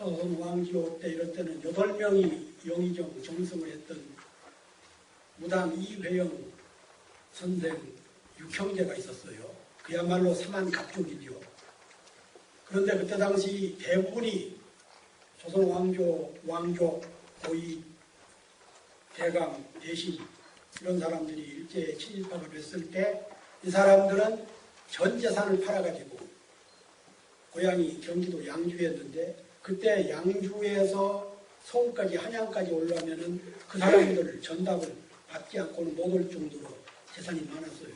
조선 왕조 때 이럴 때는 8명이 영의정 정승을 했던 무당 이회영 선생 6형제가 있었어요. 그야말로 삼한갑족이죠. 그런데 그때 당시 대부분이 조선 왕조, 고위, 대감, 대신 이런 사람들이 일제에 친일파가 됐을 때 이 사람들은 전 재산을 팔아가지고 고향이 경기도 양주였는데 그때 양주에서 서울까지 한양까지 올라오면은 그 사람들 전답을 받지 않고는 못 올 정도로 재산이 많았어요.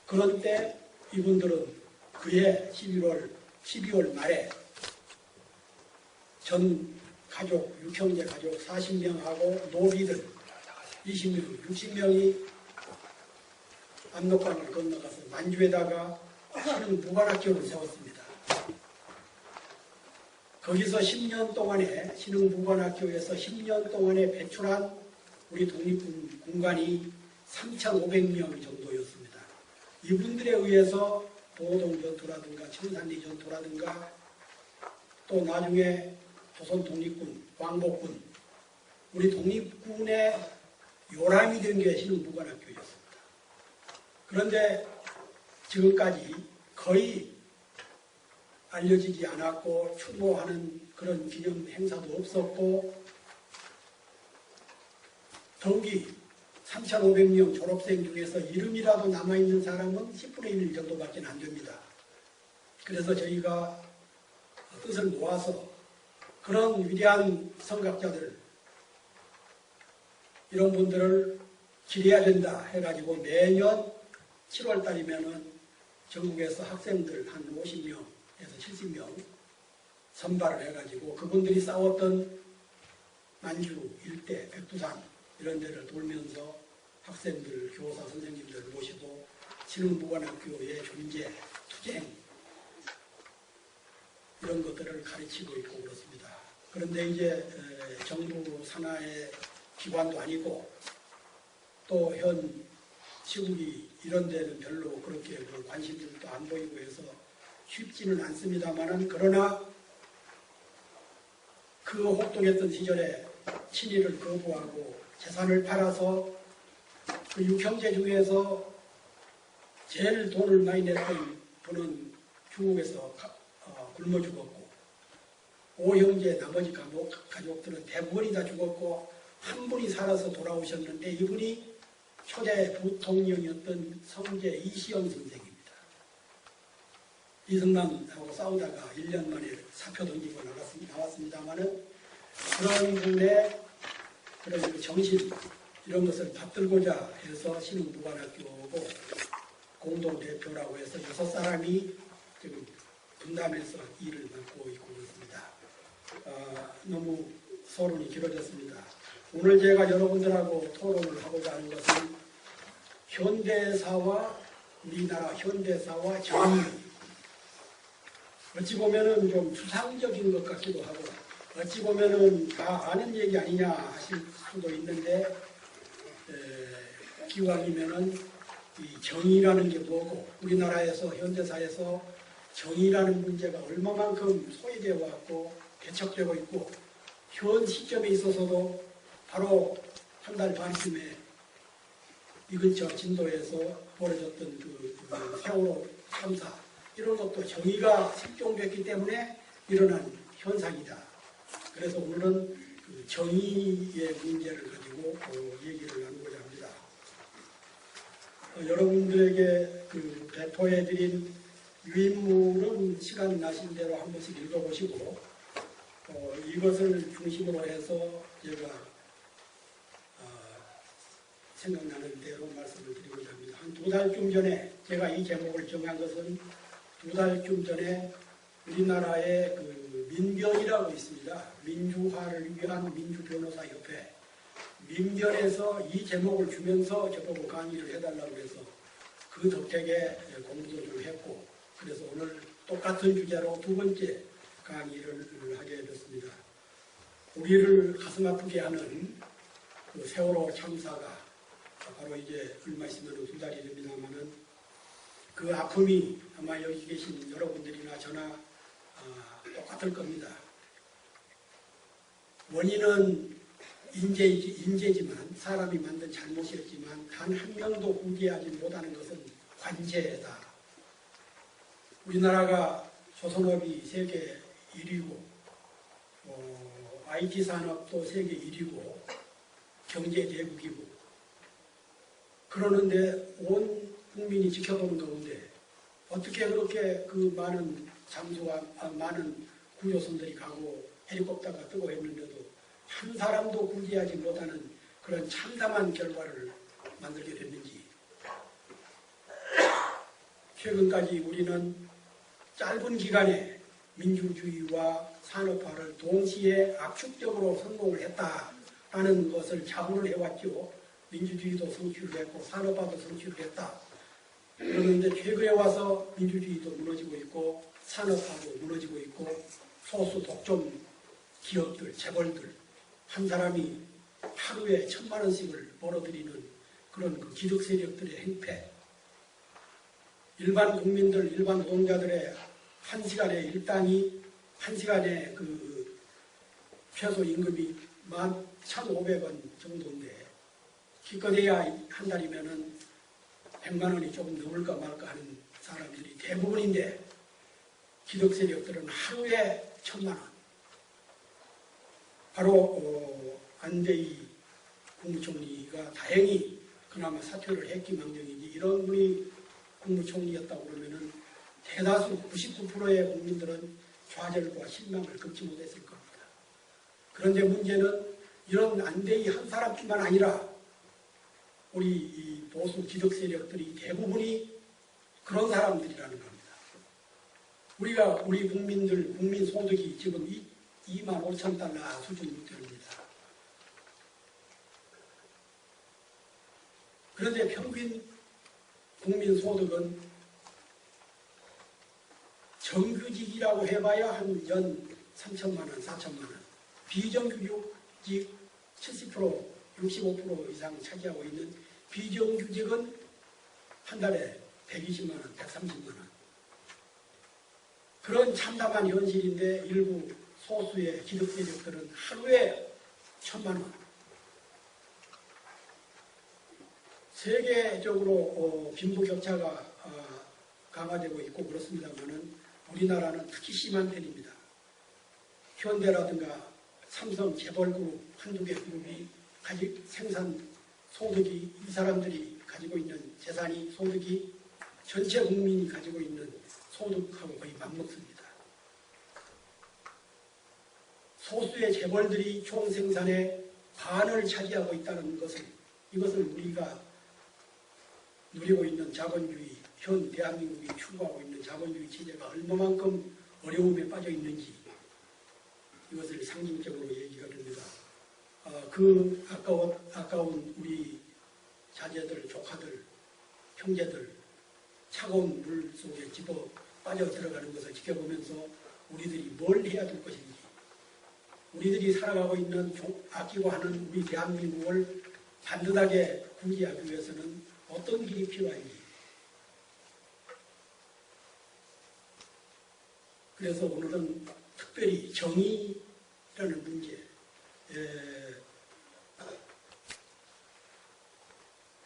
그런 때 이분들은 그해 12월 말에 전 가족, 6형제 가족 40명하고 노비들 20명, 60명이 압록강을 건너가서 만주에다가 신흥 무관학교를 세웠습니다. 거기서 10년 동안에 신흥 무관학교에서 10년 동안에 배출한 우리 독립군 군관이 3,500명 정도였습니다. 이분들에 의해서 보호동 전투라든가 청산리 전투라든가 또 나중에 조선 독립군, 광복군, 우리 독립군의 요람이 된 게 신흥 무관학교였습니다. 그런데 지금까지 거의 알려지지 않았고 추모하는 그런 기념 행사도 없었고 더욱이 3,500명 졸업생 중에서 이름이라도 남아있는 사람은 10분의 1 정도밖에 안 됩니다. 그래서 저희가 뜻을 모아서 그런 위대한 성각자들 이런 분들을 기려야 된다 해가지고 매년 7월 달이면은 전국에서 학생들 한 50명에서 70명 선발을 해가지고 그분들이 싸웠던 만주 일대, 백두산 이런 데를 돌면서 학생들, 교사, 선생님들 모시고 신흥무관학교의 존재, 투쟁 이런 것들을 가르치고 있고 그렇습니다. 그런데 이제 정부 산하의 기관도 아니고 또 현 시국이 이런 데는 별로 그렇게 관심도 안 보이고 해서 쉽지는 않습니다만은 그러나 그 혹독했던 시절에 친일을 거부하고 재산을 팔아서 그 6형제 중에서 제일 돈을 많이 냈던 분은 중국에서 굶어 죽었고 5형제 나머지 가족들은 대부분이 다 죽었고 한 분이 살아서 돌아오셨는데 이분이 초대 부통령이었던 성제 이시영 선생입니다. 이승만하고 싸우다가 1년 만에 사표 던지고 나왔습니다만은 그런 분의 그런 정신 이런 것을 받들고자 해서 신흥무관학교고 공동대표라고 해서 6사람이 지금 분담해서 일을 맡고 있고 그렇습니다. 너무 서론이 길어졌습니다. 오늘 제가 여러분들하고 토론을 하고자 하는 것은 현대사와 우리나라 현대사와 정의 어찌 보면은 좀 추상적인 것 같기도 하고 어찌 보면은 다 아는 얘기 아니냐 하실 수도 있는데 기왕이면은 이 정의라는 게 뭐고 우리나라에서 현대사에서 정의라는 문제가 얼마만큼 소외되어 왔고 개척되고 있고 현 시점에 있어서도 바로 한 달 반쯤에 이 근처 진도에서 벌어졌던 그 세월호 참사 이런 것도 정의가 실종됐기 때문에 일어난 현상이다. 그래서 오늘은 그 정의의 문제를 가지고 얘기를 나누고자 합니다. 여러분들에게 그 배포해드린 유인물은 시간 나신 대로 한 번씩 읽어보시고 이것을 중심으로 해서 제가 생각나는 대로 말씀을 드리고자 합니다. 한 2달쯤 전에 제가 이 제목을 정한 것은 2달쯤 전에 우리나라의 그 민변이라고 있습니다. 민주화를 위한 민주변호사협회 민변에서 이 제목을 주면서 저보고 강의를 해달라고 해서 그 덕택에 공부도 좀 했고 그래서 오늘 똑같은 주제로 2번째 강의를 하게 됐습니다. 우리를 가슴 아프게 하는 그 세월호 참사가 바로 이제 얼마 있으면 2달이 됩니다만은 그 아픔이 아마 여기 계신 여러분들이나 저나 똑같을 겁니다. 원인은 인재지만 사람이 만든 잘못이었지만 단 한 명도 후계하지 못하는 것은 관제다. 우리나라가 조선업이 세계 1위고 IT 산업도 세계 1위고 경제 대국이고 그러는데 온 국민이 지켜보는 가운데 어떻게 그렇게 그 많은 잠수함, 많은 구조선들이 가고 헬리콥터가 뜨고 했는데도 한 사람도 구제하지 못하는 그런 참담한 결과를 만들게 됐는지. 최근까지 우리는 짧은 기간에 민주주의와 산업화를 동시에 압축적으로 성공을 했다라는 것을 자부를 해왔죠. 민주주의도 성취를 했고 산업화도 성취를 했다. 그런데 최근에 와서 민주주의도 무너지고 있고 산업화도 무너지고 있고 소수 독점 기업들, 재벌들 한 사람이 하루에 1,000만 원씩을 벌어들이는 그런 그 기득 세력들의 행패, 일반 국민들, 일반 노동자들의 한 시간의 일당이 한 시간에 그 최소 임금이 11,500원 정도인데 기껏해야 한 달이면은 100만 원이 조금 넘을까 말까 하는 사람들이 대부분인데 기득 세력들은 하루에 1,000만 원. 바로 안대희 국무총리가 다행히 그나마 사퇴를 했기망정이지 이런 분이 국무총리였다고 그러면은 대다수 99%의 국민들은 좌절과 실망을 금치 못했을 겁니다. 그런데 문제는 이런 안대희 한 사람뿐만 아니라 우리 이 보수 기득 세력들이 대부분이 그런 사람들이라는 겁니다. 우리 국민들 국민 소득이 지금 25,000달러 수준이 됩니다. 그런데 평균 국민 소득은 정규직이라고 해봐야 한 연 3천만 원, 4천만 원. 비정규직 70%, 65% 이상 차지하고 있는 비정규직은 한 달에 120만 원, 130만 원. 그런 참담한 현실인데 일부 소수의 기득 세력들은 하루에 1,000만 원. 세계적으로 빈부격차가 강화되고 있고 그렇습니다만은 우리나라는 특히 심한 편입니다. 현대라든가 삼성 재벌그룹 한두 개 그룹이 생산 소득이 이 사람들이 가지고 있는 재산이 소득이 전체 국민이 가지고 있는 소득하고 거의 맞먹습니다. 소수의 재벌들이 총 생산의 반을 차지하고 있다는 것은 이것을 우리가 누리고 있는 자본주의, 현 대한민국이 추구하고 있는 자본주의 체제가 얼마만큼 어려움에 빠져 있는지 이것을 상징적으로 얘기가 됩니다. 그 아까운 우리 자제들, 조카들, 형제들 차가운 물 속에 집어 빠져 들어가는 것을 지켜보면서 우리들이 뭘 해야 될 것인지 우리들이 살아가고 있는 아끼고 하는 우리 대한민국을 반듯하게 구제하기 위해서는 어떤 길이 필요한지 그래서 오늘은 특별히 정의라는 문제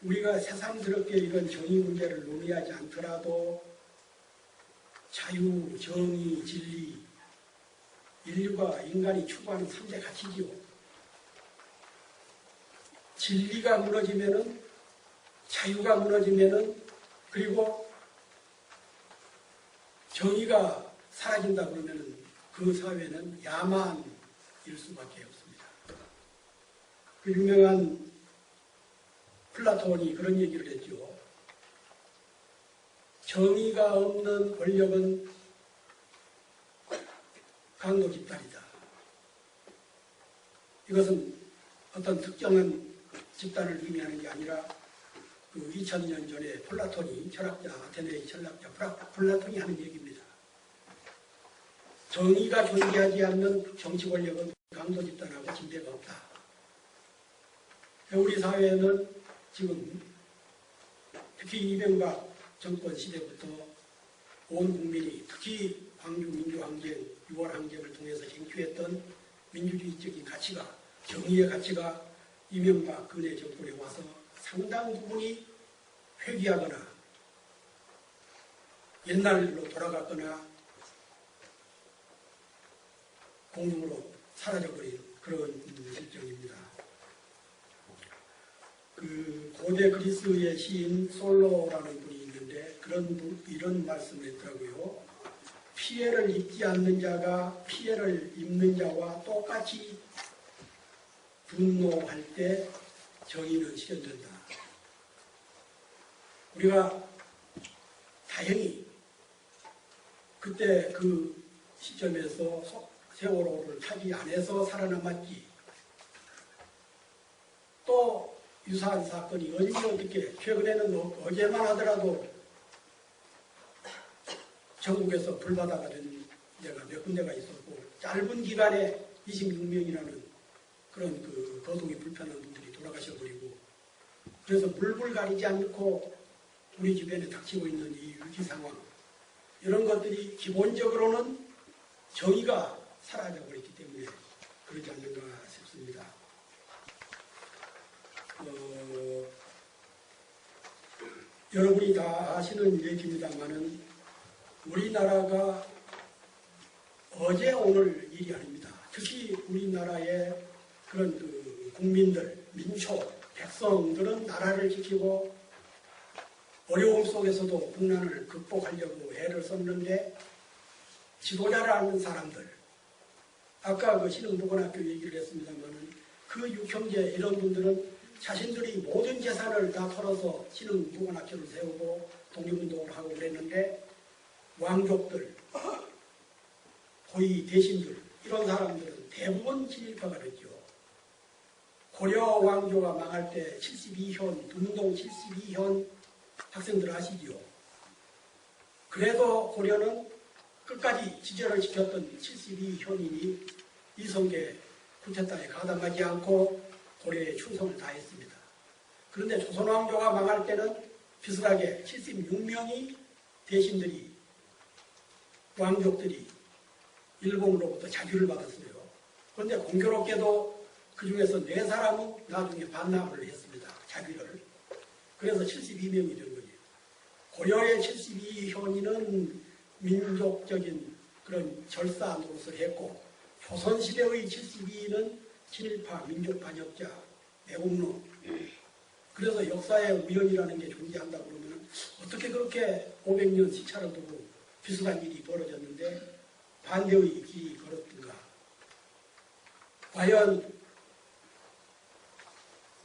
우리가 새삼스럽게 이런 정의 문제를 논의하지 않더라도 자유, 정의, 진리 인류가 인간이 추구하는 3대 가치지요. 진리가 무너지면은 자유가 무너지면은 그리고 정의가 사라진다 그러면은 그 사회는 야만일 수밖에 없습니다. 그 유명한 플라톤이 그런 얘기를 했죠. 정의가 없는 권력은 강도 집단이다. 이것은 어떤 특정한 집단을 의미하는 게 아니라 그 2000년 전에 플라톤이 철학자, 아테네의 철학자 플라톤이 하는 얘기입니다. 정의가 존재하지 않는 정치 권력은 강도 집단하고 진배가 없다. 우리 사회에는 지금 특히 이명박 정권 시대부터 온 국민이 특히 광주 민주항쟁, 6월 항쟁을 통해서 쟁취했던 민주주의적인 가치가, 정의의 가치가 이명박 근해 정권에 와서 상당 부분이 회귀하거나 옛날로 돌아갔거나 공중으로 사라져버린 그런 실정입니다. 그 고대 그리스의 시인 솔로라는 분이 있는데 이런 말씀을 했더라고요. 피해를 입지 않는 자가 피해를 입는 자와 똑같이 분노할 때 정의는 실현된다. 우리가 다행히 그때 그 시점에서 세월호를 타지 않아서 살아남았지. 또 유사한 사건이 언제 어떻게 최근에는 어제만 하더라도 전국에서 불바다가 된 데가 몇 군데가 있었고 짧은 기간에 26명이라는 그런 그 거동이 불편한 분들이 돌아가셔버리고 그래서 물불 가리지 않고 우리 주변에 닥치고 있는 이 위기 상황 이런 것들이 기본적으로는 정의가 사라져버렸기 때문에 그러지 않는가 싶습니다. 여러분이 다 아시는 얘기입니다만은 우리나라가 어제 오늘 일이 아닙니다. 특히 우리나라의 그런 그 국민들, 민초, 백성들은 나라를 지키고 어려움 속에서도 국난을 극복하려고 애를 썼는데 지도자라는 사람들, 아까 그 신흥보건학교 얘기를 했습니다만은 그 육형제 이런 분들은 자신들이 모든 재산을 다 털어서 신흥보건학교를 세우고 독립운동을 하고 그랬는데 왕족들, 고위 대신들 이런 사람들은 대부분 친일파가 됐죠. 고려 왕조가 망할 때 72현, 운동 72현 학생들 아시지요? 그래도 고려는 끝까지 지절을 지켰던 72현인이 이성계 쿠데타에 가담하지 않고 고려에 충성을 다했습니다. 그런데 조선왕조가 망할 때는 비슷하게 76명이 대신들이 왕족들이 일본으로부터 자주를 받았어요. 그런데 공교롭게도 그 중에서 4사람은 나중에 반납을 했습니다. 자주를. 그래서 72명이 된 거예요. 고려의 72현인은 민족적인 그런 절사 노릇을 했고 조선시대의 72는 친일파, 민족 반역자, 애국노. 그래서 역사의 우연이라는 게 존재한다 그러면 어떻게 그렇게 500년 시차를 두고 비슷한 일이 벌어졌는데 반대의 길이 걸었던가. 과연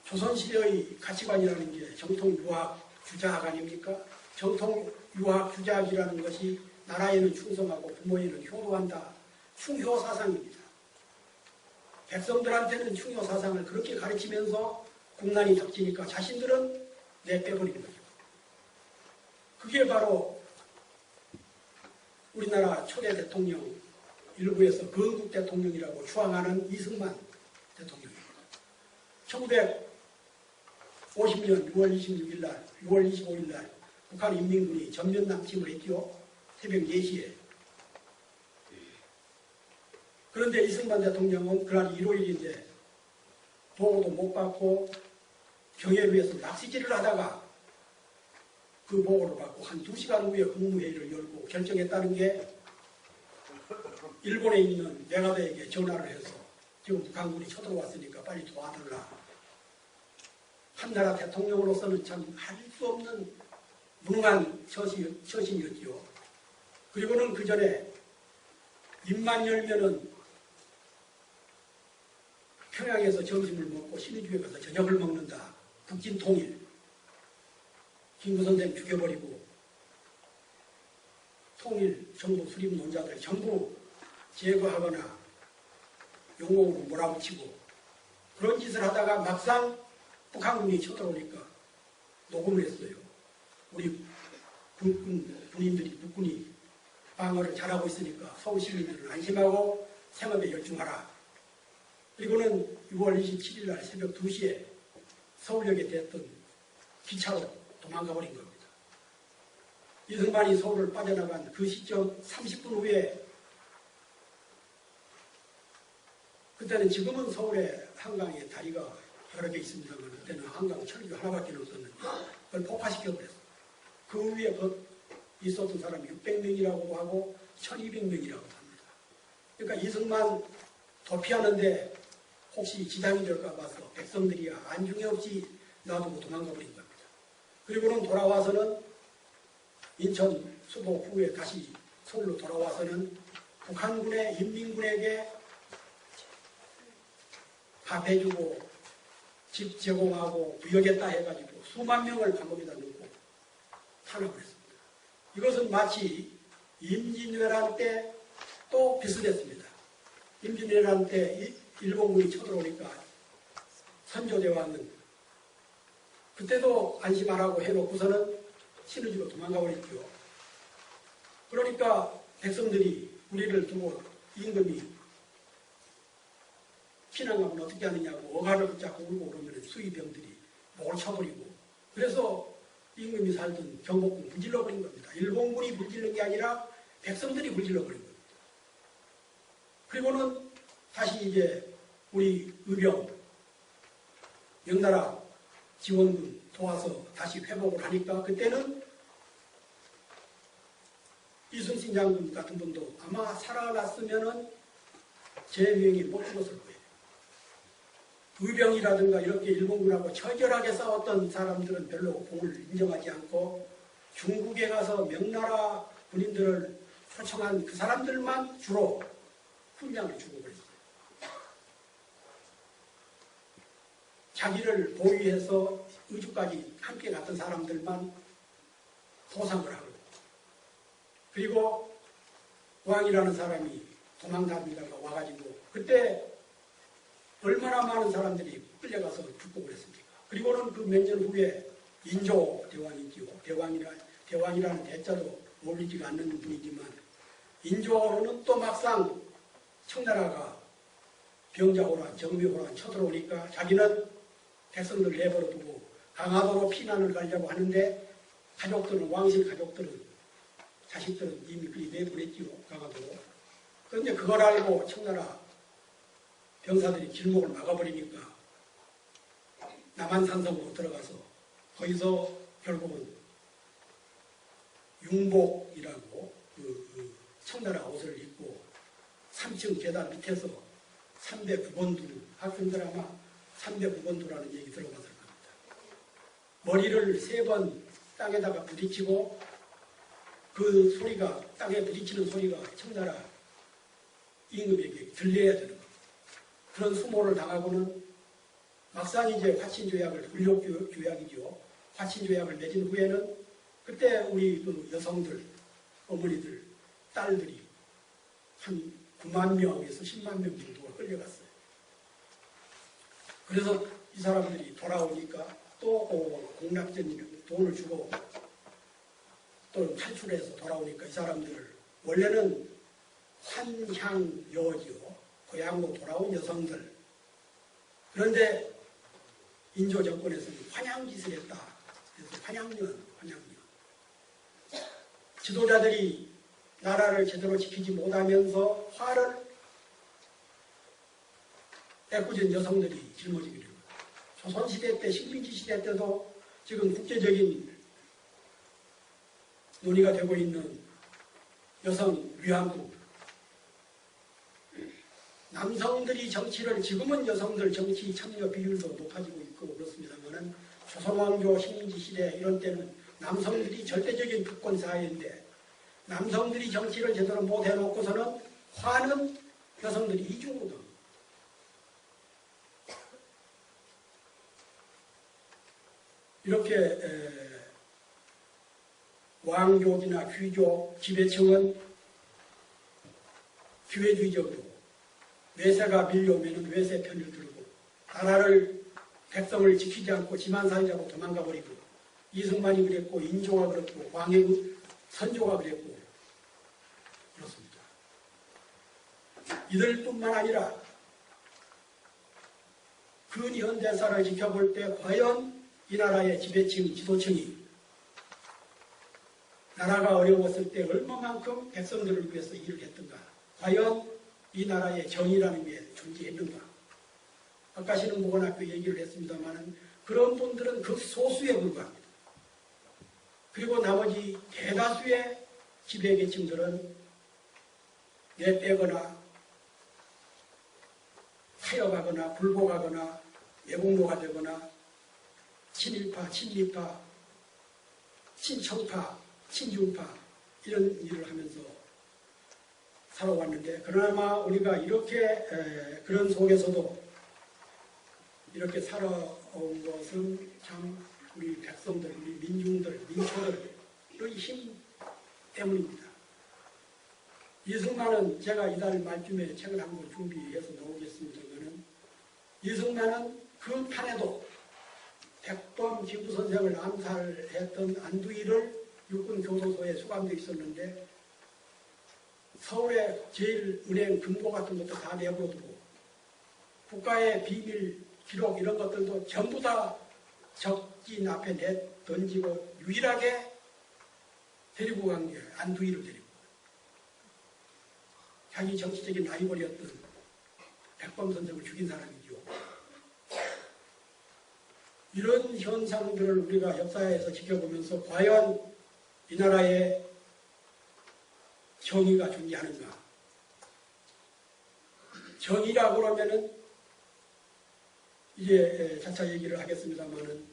조선시대의 가치관이라는 게 정통유학 주자학 아닙니까? 정통유학 주자학이라는 것이 나라에는 충성하고 부모에는 효도한다. 충효사상입니다. 백성들한테는 충효사상을 그렇게 가르치면서 국난이 닥치니까 자신들은 내빼버린 거죠. 그게 바로 우리나라 초대 대통령 일부에서 건국 대통령이라고 추앙하는 이승만 대통령입니다. 1950년 6월 26일 날, 6월 25일 날 북한 인민군이 전면 남침을 했죠. 새벽 4시에. 그런데 이승만 대통령은 그날 일요일인데 보고도 못 받고 경예루에서 낚시질을 하다가 그 보고를 받고 한 2시간 후에 국무회의를 열고 결정했다는 게 일본에 있는 메가더에게 전화를 해서 지금 북한군이 쳐들어왔으니까 빨리 도와달라. 한 나라 대통령으로서는 참 할 수 없는 무능한 처신이었지요. 그리고는 그 전에 입만 열면은 평양에서 점심을 먹고 신의주에 가서 저녁을 먹는다. 북진통일. 김구 선생 죽여버리고 통일 정부 수립 논자들 전부 제거하거나 용어로 몰아붙이고 그런 짓을 하다가 막상 북한군이 쳐들어오니까 녹음을 했어요. 우리 군인들이 북군이 방어를 잘하고 있으니까 서울 시민들은 안심하고 생업에 열중하라. 그리고는 6월 27일 날 새벽 2시에 서울역에 됐던 기차로 도망가 버린 겁니다. 이승만이 서울을 빠져나간 그 시점 30분 후에 그때는 지금은 서울에 한강에 다리가 여러 개 있습니다만 그때는 한강 철교 하나밖에 없었는데 그걸 폭파시켜버렸어요. 그 위에 있었던 사람이 600명이라고 하고 1200명이라고 합니다. 그러니까 이승만 도피하는데 혹시 지장이 될까 봐서 백성들이 안중에 없이 놔두고 도망가 버린 겁니다. 그리고는 돌아와서는 인천 수도 후에 다시 서울로 돌아와서는 북한군의 인민군에게 밥 해주고 집 제공하고 부여겠다 해가지고 수만 명을 감옥에다 넣고 탄압을 했습니다. 이것은 마치 임진왜란 때 또 비슷했습니다. 임진왜란 때 일본군이 쳐들어오니까 선조대왕은 그때도 안심하라고 해놓고서는 신의주로 도망가 버렸죠. 그러니까 백성들이 우리를 두고 임금이 피난 가면 어떻게 하느냐고 어가를 붙잡고 울고 그러면 수의병들이 목을 쳐버리고 그래서 임금이 살던 경복궁 불질러버린 겁니다. 일본군이 불질른 게 아니라 백성들이 불질러버린 겁니다. 그리고는 다시 이제 우리 의병 명나라 지원군 도와서 다시 회복을 하니까 그때는 이순신 장군 같은 분도 아마 살아났으면은 제 명이 못 죽었을 거예요. 의병이라든가 이렇게 일본군하고 처절하게 싸웠던 사람들은 별로 공을 인정하지 않고 중국에 가서 명나라 군인들을 초청한 그 사람들만 주로 훈장을 주고 그랬어요. 자기를 보위해서 의주까지 함께 갔던 사람들만 포상을 하고 그리고 왕이라는 사람이 도망다니다가 와가지고 그때 얼마나 많은 사람들이 끌려가서 죽고 그랬습니까? 그리고는 그 몇 년 후에 인조 대왕이지요. 대왕이라는 대자도 어울리지가 않는 분이지만 인조로는 또 막상 청나라가 병자호란, 정묘호란 쳐들어오니까 자기는 백성들 내버려두고 강화도로 피난을 가려고 하는데 가족들은 왕실 가족들은 자식들은 이미 그리 내보냈지요. 강화도로. 그런데 그걸 알고 청나라 병사들이 길목을 막아버리니까 남한산성으로 들어가서 거기서 결국은 융복이라고 그 청나라 옷을 입고 3층 계단 밑에서 3대 9번두 학생들 아마 3대 9번두라는 얘기 들어봤을 겁니다. 머리를 3번 땅에다가 부딪히고 그 소리가 땅에 부딪히는 소리가 청나라 임금에게 들려야 되는 겁니다. 그런 수모를 당하고는 막상 이제 화친조약을 굴욕조약이죠. 화친조약을 맺은 후에는 그때 우리 그 여성들, 어머니들, 딸들이 한 9만 명에서 10만 명 정도가 끌려갔어요. 그래서 이 사람들이 돌아오니까 또 공납전 돈을 주고 또 탈출해서 돌아오니까 이 사람들을 원래는 환향여지요. 고향으로 돌아온 여성들. 그런데 인조 정권에서는 환향짓을 했다. 그래서 환향년. 지도자들이 나라를 제대로 지키지 못하면서 화를 애꿎은 여성들이 짊어지게 됩니다. 조선시대 때, 식민지 시대 때도 지금 국제적인 논의가 되고 있는 여성 위안부. 남성들이 정치를, 지금은 여성들 정치 참여 비율도 높아지고 있고 그렇습니다만 조선왕조 식민지 시대 이런 때는 남성들이 절대적인 주권 사회인데 남성들이 정치를 제대로 못 해놓고서는 화는 여성들이 이중으로 이렇게 왕족이나 귀족, 지배층은 기회주의적으로 외세가 밀려오면 외세 편을 들고 나라를 백성을 지키지 않고 지만살이라고 도망가 버리고 이승만이 그랬고 인조가 그랬고 광해 선조가 그랬고 그렇습니다. 이들뿐만 아니라 근현대사를 지켜볼 때 과연 이 나라의 지배층, 지도층이 나라가 어려웠을 때 얼마만큼 백성들을 위해서 일을 했던가. 과연 이 나라에 정의라는 게 존재했는가? 아까 신흥보건학교 얘기를 했습니다만 그런 분들은 극소수에 불과합니다. 그리고 나머지 대다수의 지배계층들은 뇌 빼거나 타협하거나 굴복하거나 외국노가 되거나 친일파, 친미파, 친청파, 친중파 이런 일을 하면서 살아왔는데 그나마 우리가 이렇게 그런 속에서도 이렇게 살아온 것은 참 우리 백성들, 우리 민중들, 민초들의 힘 때문입니다. 이승만은 제가 이달 말쯤에 책을 한 권 준비해서 나오겠습니다만은 이승만은 그 판에도 백범 기부 선생을 암살했던 안두희를 육군 교도소에 수감되어 있었는데 서울의 제일 은행 금고 같은 것도 다 내버려두고 국가의 비밀 기록 이런 것들도 전부 다 적진 앞에 던지고 유일하게 데리고 간 게 안두희를 데리고 자기 정치적인 라이벌이었던 백범 선생을 죽인 사람이죠. 이런 현상들을 우리가 역사에서 지켜보면서 과연 이 나라에 정의가 존재하는가? 정의라고 하면은 이제 차차 얘기를 하겠습니다만은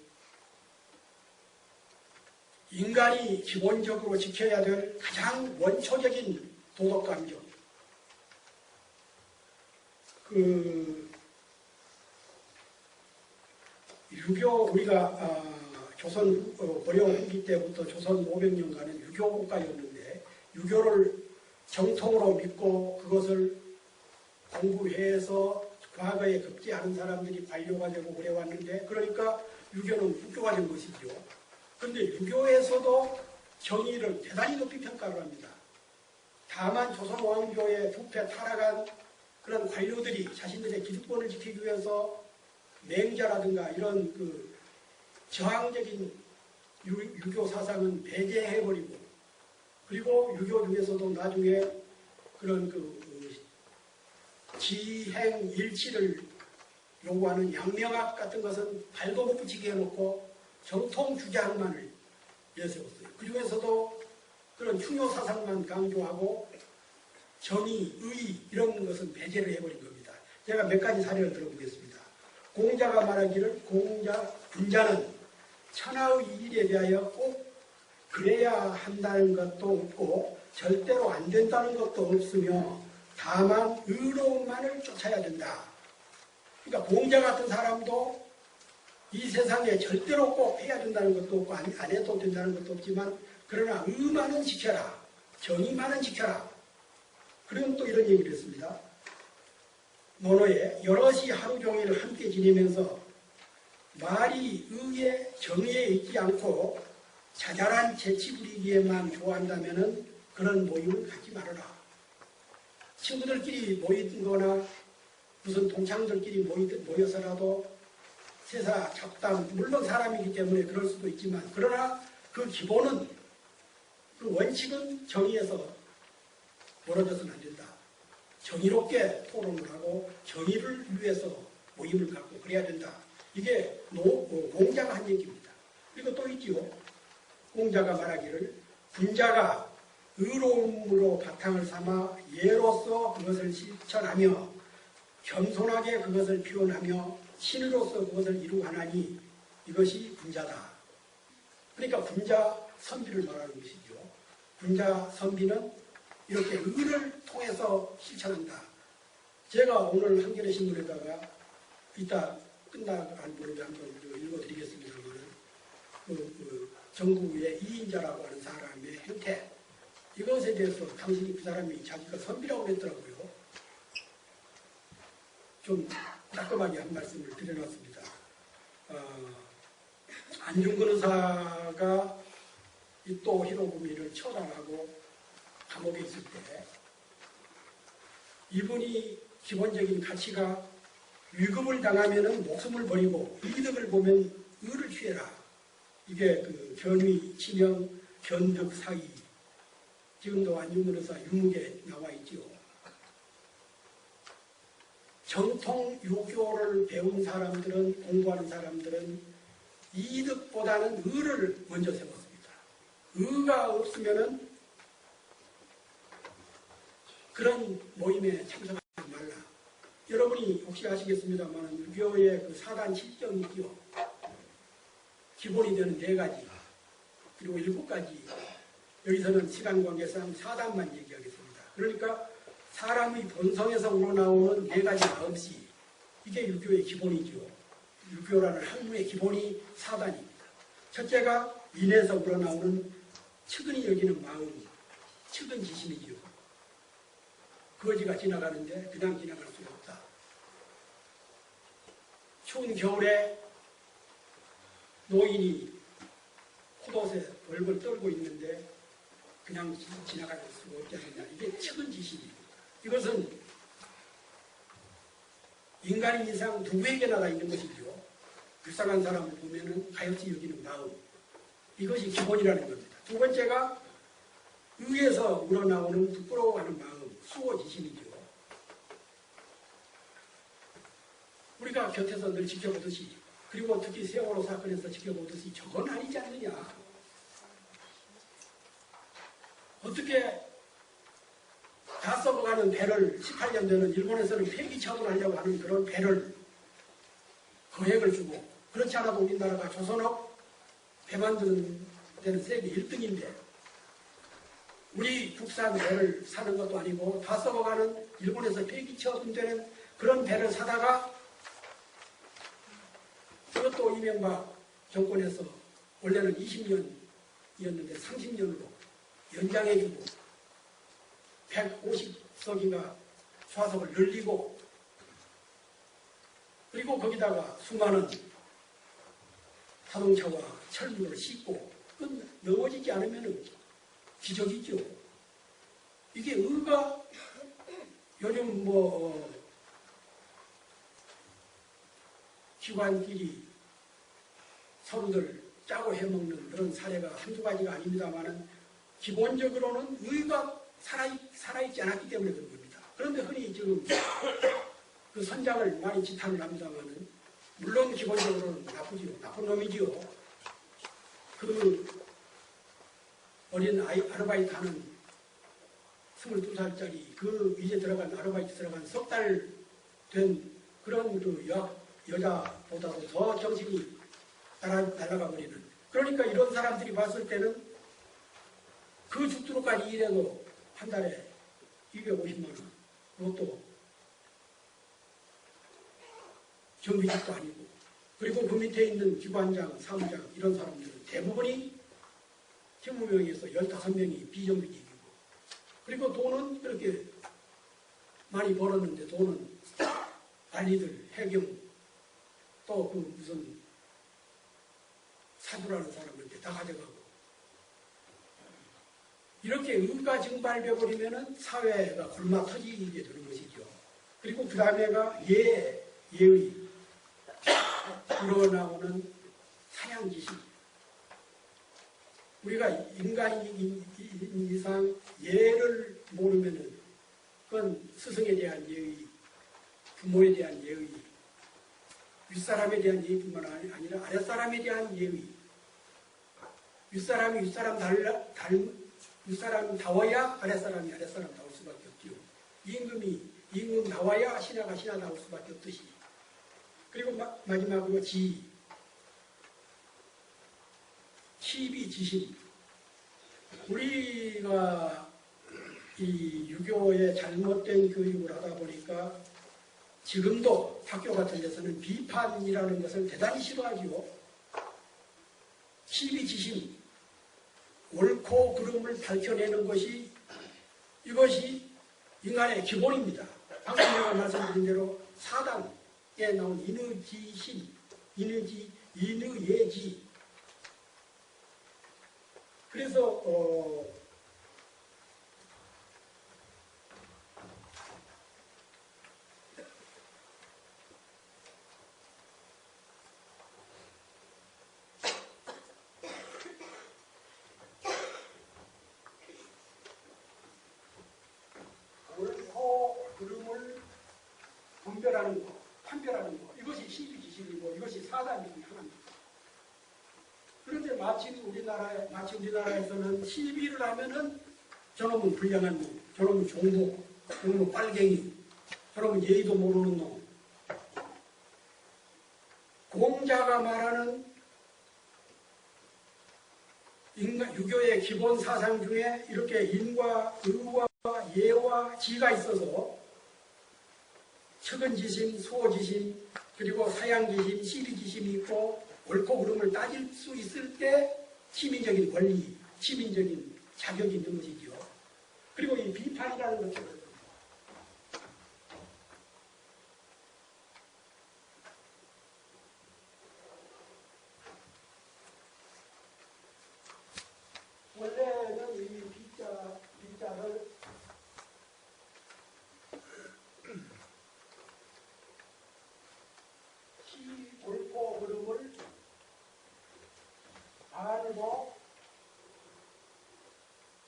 인간이 기본적으로 지켜야 될 가장 원초적인 도덕감정 유교 우리가 조선 고려 후기 때부터 조선 500년간은 유교 국가였는데 유교를 정통으로 믿고 그것을 공부해서 과거에 급제하는 사람들이 관료가 되고 그래 왔는데 그러니까 유교는 국교가 된 것이죠. 그런데 유교에서도 정의를 대단히 높이 평가를 합니다. 다만 조선 왕조의 부패 타락한 그런 관료들이 자신들의 기득권을 지키기 위해서 맹자라든가 이런 저항적인 유교 사상은 배제해버리고 그리고 유교 중에서도 나중에 그런 지행 일치를 요구하는 양명학 같은 것은 발도 못 붙이게 해놓고 정통 주장만을 내세웠어요. 그 중에서도 그런 충효 사상만 강조하고 정의, 의 이런 것은 배제를 해버린 겁니다. 제가 몇 가지 사례를 들어보겠습니다. 공자가 말하기를 군자는 천하의 일에 대하여 꼭 그래야 한다는 것도 없고 절대로 안 된다는 것도 없으며 다만 의로움만을 쫓아야 된다. 그러니까 공자 같은 사람도 이 세상에 절대로 꼭 해야 된다는 것도 없고 안 해도 된다는 것도 없지만 그러나 의만은 지켜라. 정의만은 지켜라. 그리고 또 이런 얘기를 했습니다. 논어에 여럿이 하루 종일 함께 지내면서 말이 의에 정의에 있지 않고 자잘한 재치 부리기에만 좋아한다면 그런 모임을 갖지 말아라. 친구들끼리 모이거나 무슨 동창들끼리 모여서라도 세사 잡담 물론 사람이기 때문에 그럴 수도 있지만 그러나 그 기본은 그 원칙은 정의에서 멀어져서는 안 된다. 정의롭게 토론을 하고 정의를 위해서 모임을 갖고 그래야 된다. 이게 공자가 한 얘기입니다. 그리고 또 있지요. 공자가 말하기를 군자가 의로움으로 바탕을 삼아 예로서 그것을 실천하며 겸손하게 그것을 표현하며 신으로서 그것을 이루하나니 이것이 군자다. 그러니까 군자 선비를 말하는 것이죠. 군자 선비는 이렇게 의를 통해서 실천한다. 제가 오늘 한겨레 신문에다가 이따 끝나갈 무렵에 한번 읽어드리겠습니다만 정부의 이인자라고 하는 사람의 행태 이것에 대해서 당신이 그 사람이 자기가 선비라고 그랬더라고요. 좀 따끔하게 한 말씀을 드려놨습니다. 안중근 의사가 이또 히로부미를 처단하고 감옥에 있을 때 이분이 기본적인 가치가 위급을 당하면 목숨을 버리고 이득을 보면 의를 취해라. 이게 견위, 친형, 견득, 사의 지금도 안중근 의사 유목에 나와 있지요. 정통 유교를 배운 사람들은, 공부하는 사람들은 이득보다는 의를 먼저 세웠습니다. 의가 없으면은 그런 모임에 참석하지 말라. 여러분이 혹시 아시겠습니다만 유교의 그 사단 실정이지요. 기본이 되는 4가지, 그리고 7가지. 여기서는 시간 관계상 4단만 얘기하겠습니다. 그러니까 사람의 본성에서 우러나오는 4가지 마음씨, 이게 유교의 기본이죠. 유교라는 학문의 기본이 4단입니다. 첫째가 인에서 우러나오는 측은히 여기는 마음, 측은지심이지요. 거지가 지나가는데 그냥 지나갈 수가 없다. 추운 겨울에 노인이 포도새 벌벌 떨고 있는데 그냥 지나갈 수가 없지 않느냐. 이게 측은지심입니다. 이것은 인간인 이상 누구에게나 다 있는 것이죠. 불쌍한 사람을 보면은 가엾이 여기는 마음. 이것이 기본이라는 겁니다. 두 번째가 의에서 우러나오는 부끄러워하는 마음, 수호지심이죠. 우리가 곁에서 늘 지켜보듯이, 그리고 특히 세월호 사건에서 지켜보듯이 저건 아니지 않느냐. 어떻게 다 썩어가는 배를 18년 되는 일본에서는 폐기 처분하려고 하는 그런 배를 거액을 주고, 그렇지 않아도 우리나라가 조선업 배 만드는 데는 세계 1등인데 우리 국산 배를 사는 것도 아니고 다 썩어가는 일본에서 폐기 처분되는 그런 배를 사다가 그것도 이명박 정권에서 원래는 20년이었는데 30년으로 연장해주고 150석인가 좌석을 늘리고, 그리고 거기다가 수많은 자동차와 철물을 싣고 넘어지지 않으면 기적이죠. 이게 의가 요즘 기관끼리 서로들 짜고 해먹는 그런 사례가 한두 가지가 아닙니다만은 기본적으로는 의가 살아있지 않았기 때문에 그런 겁니다. 그런데 흔히 지금 그 선장을 많이 지탄을 합니다만은 물론 기본적으로는 나쁘지요. 나쁜 놈이지요. 그 어린 아르바이트 하는 22살짜리 그 이제 들어간 아르바이트 들어간 3달 된 그런 그 여자보다도 더 정신이 날아가 버리는. 그러니까 이런 사람들이 봤을 때는 그 죽도록까지 일해도 한 달에 250만 원. 그것도 정규직도 아니고. 그리고 그 밑에 있는 기관장, 사무장 이런 사람들은 대부분이 팀무명에서 15명이 비정규직이고. 그리고 돈은 그렇게 많이 벌었는데 돈은 관리들, 해경, 또 그 무슨 사주라는 사람한테 다 가져가고. 이렇게 의가 증발되어버리면 사회가 굶어 터지게 되는 것이죠. 그리고 그 다음에가 예의, 우러나오는 사양지식. 우리가 인간인 이상 예를 모르면은 그건 스승에 대한 예의, 부모에 대한 예의, 윗사람에 대한 예의뿐만 아니라 아랫사람에 대한 예의. 윗사람이 윗사람다워야 아랫사람이 아랫사람다울 수밖에 없죠. 임금다워야 신하가 신하다울 수밖에 없듯이. 그리고 마지막으로 시비지심. 우리가 이 유교의 잘못된 교육을 하다 보니까 지금도 학교 같은 데서는 비판이라는 것을 대단히 싫어하지요. 시비지심, 옳고 그름을 밝혀내는 것이, 이것이 인간의 기본입니다. 방금 제가 말씀드린 대로 사단에 나온 인의지심, 인의예지. 그래서 옳고 그름을 분별하는 거, 판별하는 거, 이것이 시비지식이고 이것이 사단 중에 하나입니다. 그런데 마침 우리나라에서는 시비를 하면은 저놈은 불량한 놈, 저놈은 종북, 저놈은 빨갱이, 저놈은 예의도 모르는 놈. 공자가 말하는 유교의 기본 사상 중에 이렇게 인과 의와 예와 지가 있어서 측은지심, 수호지심, 그리고 사양지심, 시비지심이 있고 옳고 그름을 따질 수 있을 때 시민적인 권리, 시민적인 자격이 있는 것이죠. 그리고 이 비판이라는 것은 원래는 이 비자를 시, 옳고 그름을 알고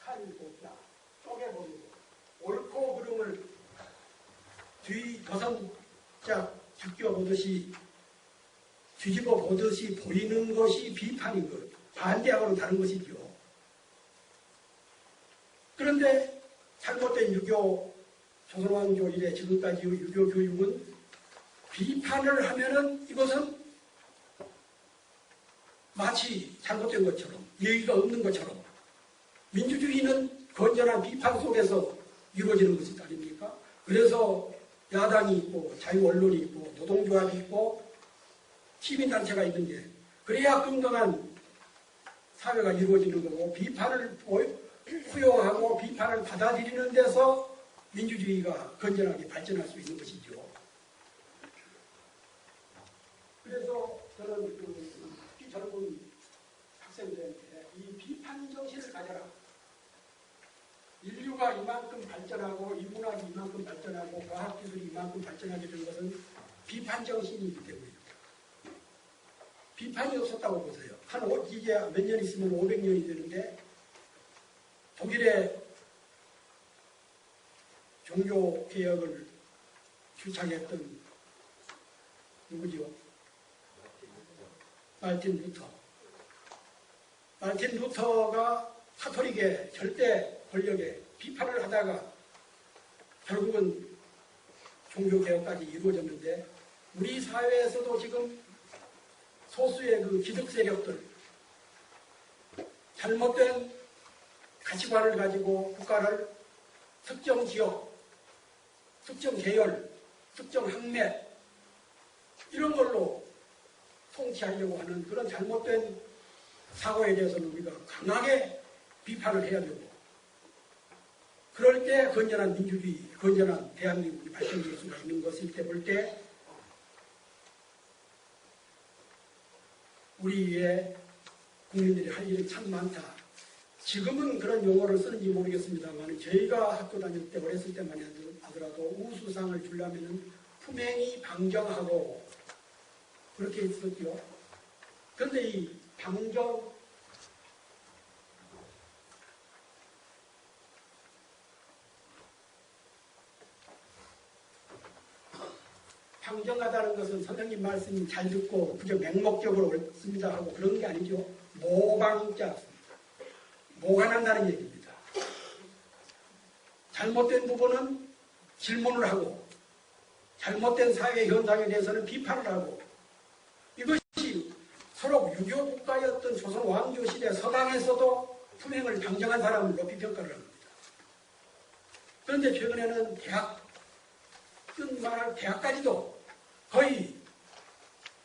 살고자 쪼개버리고 옳고 그름을 뒤 여성짝 죽여보듯이 뒤집어 보듯이 보이는 것이 비판인 것, 반대하고는 다른 것이죠. 그런데 잘못된 유교, 조선왕조 이래 지금까지 유교 교육은 비판을 하면은 이것은 마치 잘못된 것처럼, 예의가 없는 것처럼, 민주주의는 건전한 비판 속에서 이루어지는 것이 아닙니까? 그래서 야당이 있고, 자유언론이 있고, 노동조합이 있고, 시민단체가 있는 게, 그래야 건강한 사회가 이루어지는 거고, 비판을 수용하고 비판을 받아들이는 데서 민주주의가 건전하게 발전할 수 있는 것이죠. 그래서 저는 젊은 학생들한테 이 비판 정신을 가져라. 인류가 이만큼 발전하고 이문학이 이만큼 발전하고 과학기술이 이만큼 발전하게 된 것은 비판 정신이기 때문입니다. 비판이 없었다고 보세요. 이제 몇 년 있으면 500년이 되는데 독일의 종교개혁을 주창했던 누구죠? 마르틴 루터. 마르틴 루터가 카톨릭의 절대 권력에 비판을 하다가 결국은 종교개혁까지 이루어졌는데 우리 사회에서도 지금 소수의 그 기득 세력들, 잘못된 가치관을 가지고 국가를 특정 지역, 특정 계열, 특정 학맥 이런 걸로 통치하려고 하는 그런 잘못된 사고에 대해서는 우리가 강하게 비판을 해야 되고 그럴 때 건전한 민주주의, 건전한 대한민국이 발전될 수가 있는 것일 때 볼 때 우리의 국민들이 할 일은 참 많다. 지금은 그런 용어를 쓰는지 모르겠습니다만 저희가 학교 다닐 때 어렸을 때만 하더라도 우수상을 주려면 품행이 방정하고 그렇게 했었죠. 그런데 이 방정하다는 것은 선생님 말씀 잘 듣고 그저 맹목적으로 옳습니다 하고 그런 게 아니죠. 모방자, 모관한다는 얘기입니다. 잘못된 부분은 질문을 하고 잘못된 사회 현상에 대해서는 비판을 하고 이것이 서로 유교 국가였던 조선 왕조 시대 서당에서도 품행을 방정한 사람을 높이 평가를 합니다. 그런데 최근에는 대학까지도 거의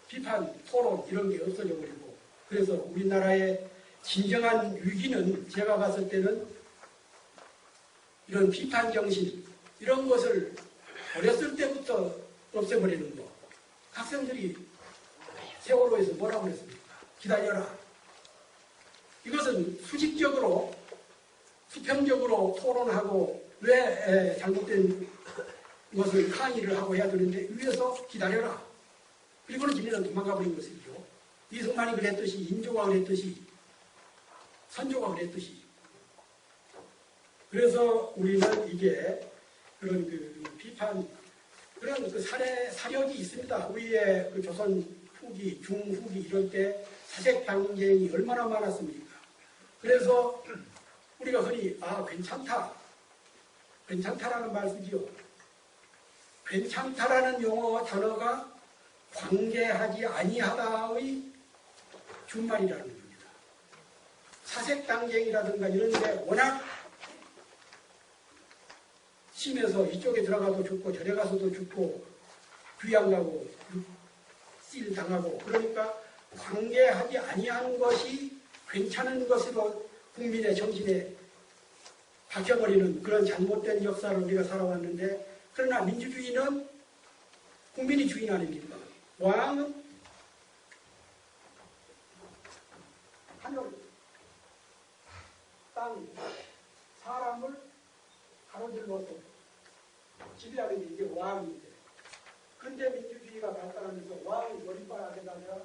비판, 토론 이런 게 없어져 버리고 그래서 우리나라의 진정한 위기는 제가 봤을 때는 이런 비판 정신 이런 것을 어렸을 때부터 없애버리는 거. 학생들이 세월호에서 뭐라고 그랬습니까? 기다려라. 이것은 수직적으로 수평적으로 토론하고 왜 잘못된 것을 항의를 하고 해야 되는데 위에서 기다려라. 그리고는 지네는 도망가 버린 것이죠. 이승만이 그랬듯이 인조가 그랬듯이 선조가 그랬듯이 그래서 우리는 이게 그런 비판 그런 그 사력이 있습니다. 우리의 그 조선 후기, 중후기 이럴 때 사색 방쟁이 얼마나 많았습니까? 그래서 우리가 흔히 괜찮다라는 말 쓰지요. 괜찮다라는 용어 단어가 관계하지 아니하다의 준말이라는 겁니다. 사색당쟁이라든가 이런 데 워낙 심해서 이쪽에 들어가도 죽고 저래 가서도 죽고 귀양 가고 씰 당하고 그러니까 관계하지 아니한 것이 괜찮은 것으로 국민의 정신에 박혀버리는 그런 잘못된 역사를 우리가 살아왔는데 그러나 민주주의는 국민이 주인 아닙니까? 왕은 하늘, 땅, 사람을 가로질러서 지배하는 게 이게 왕인데 근대 민주주의가 발달하면서 왕이 머리바닥에다가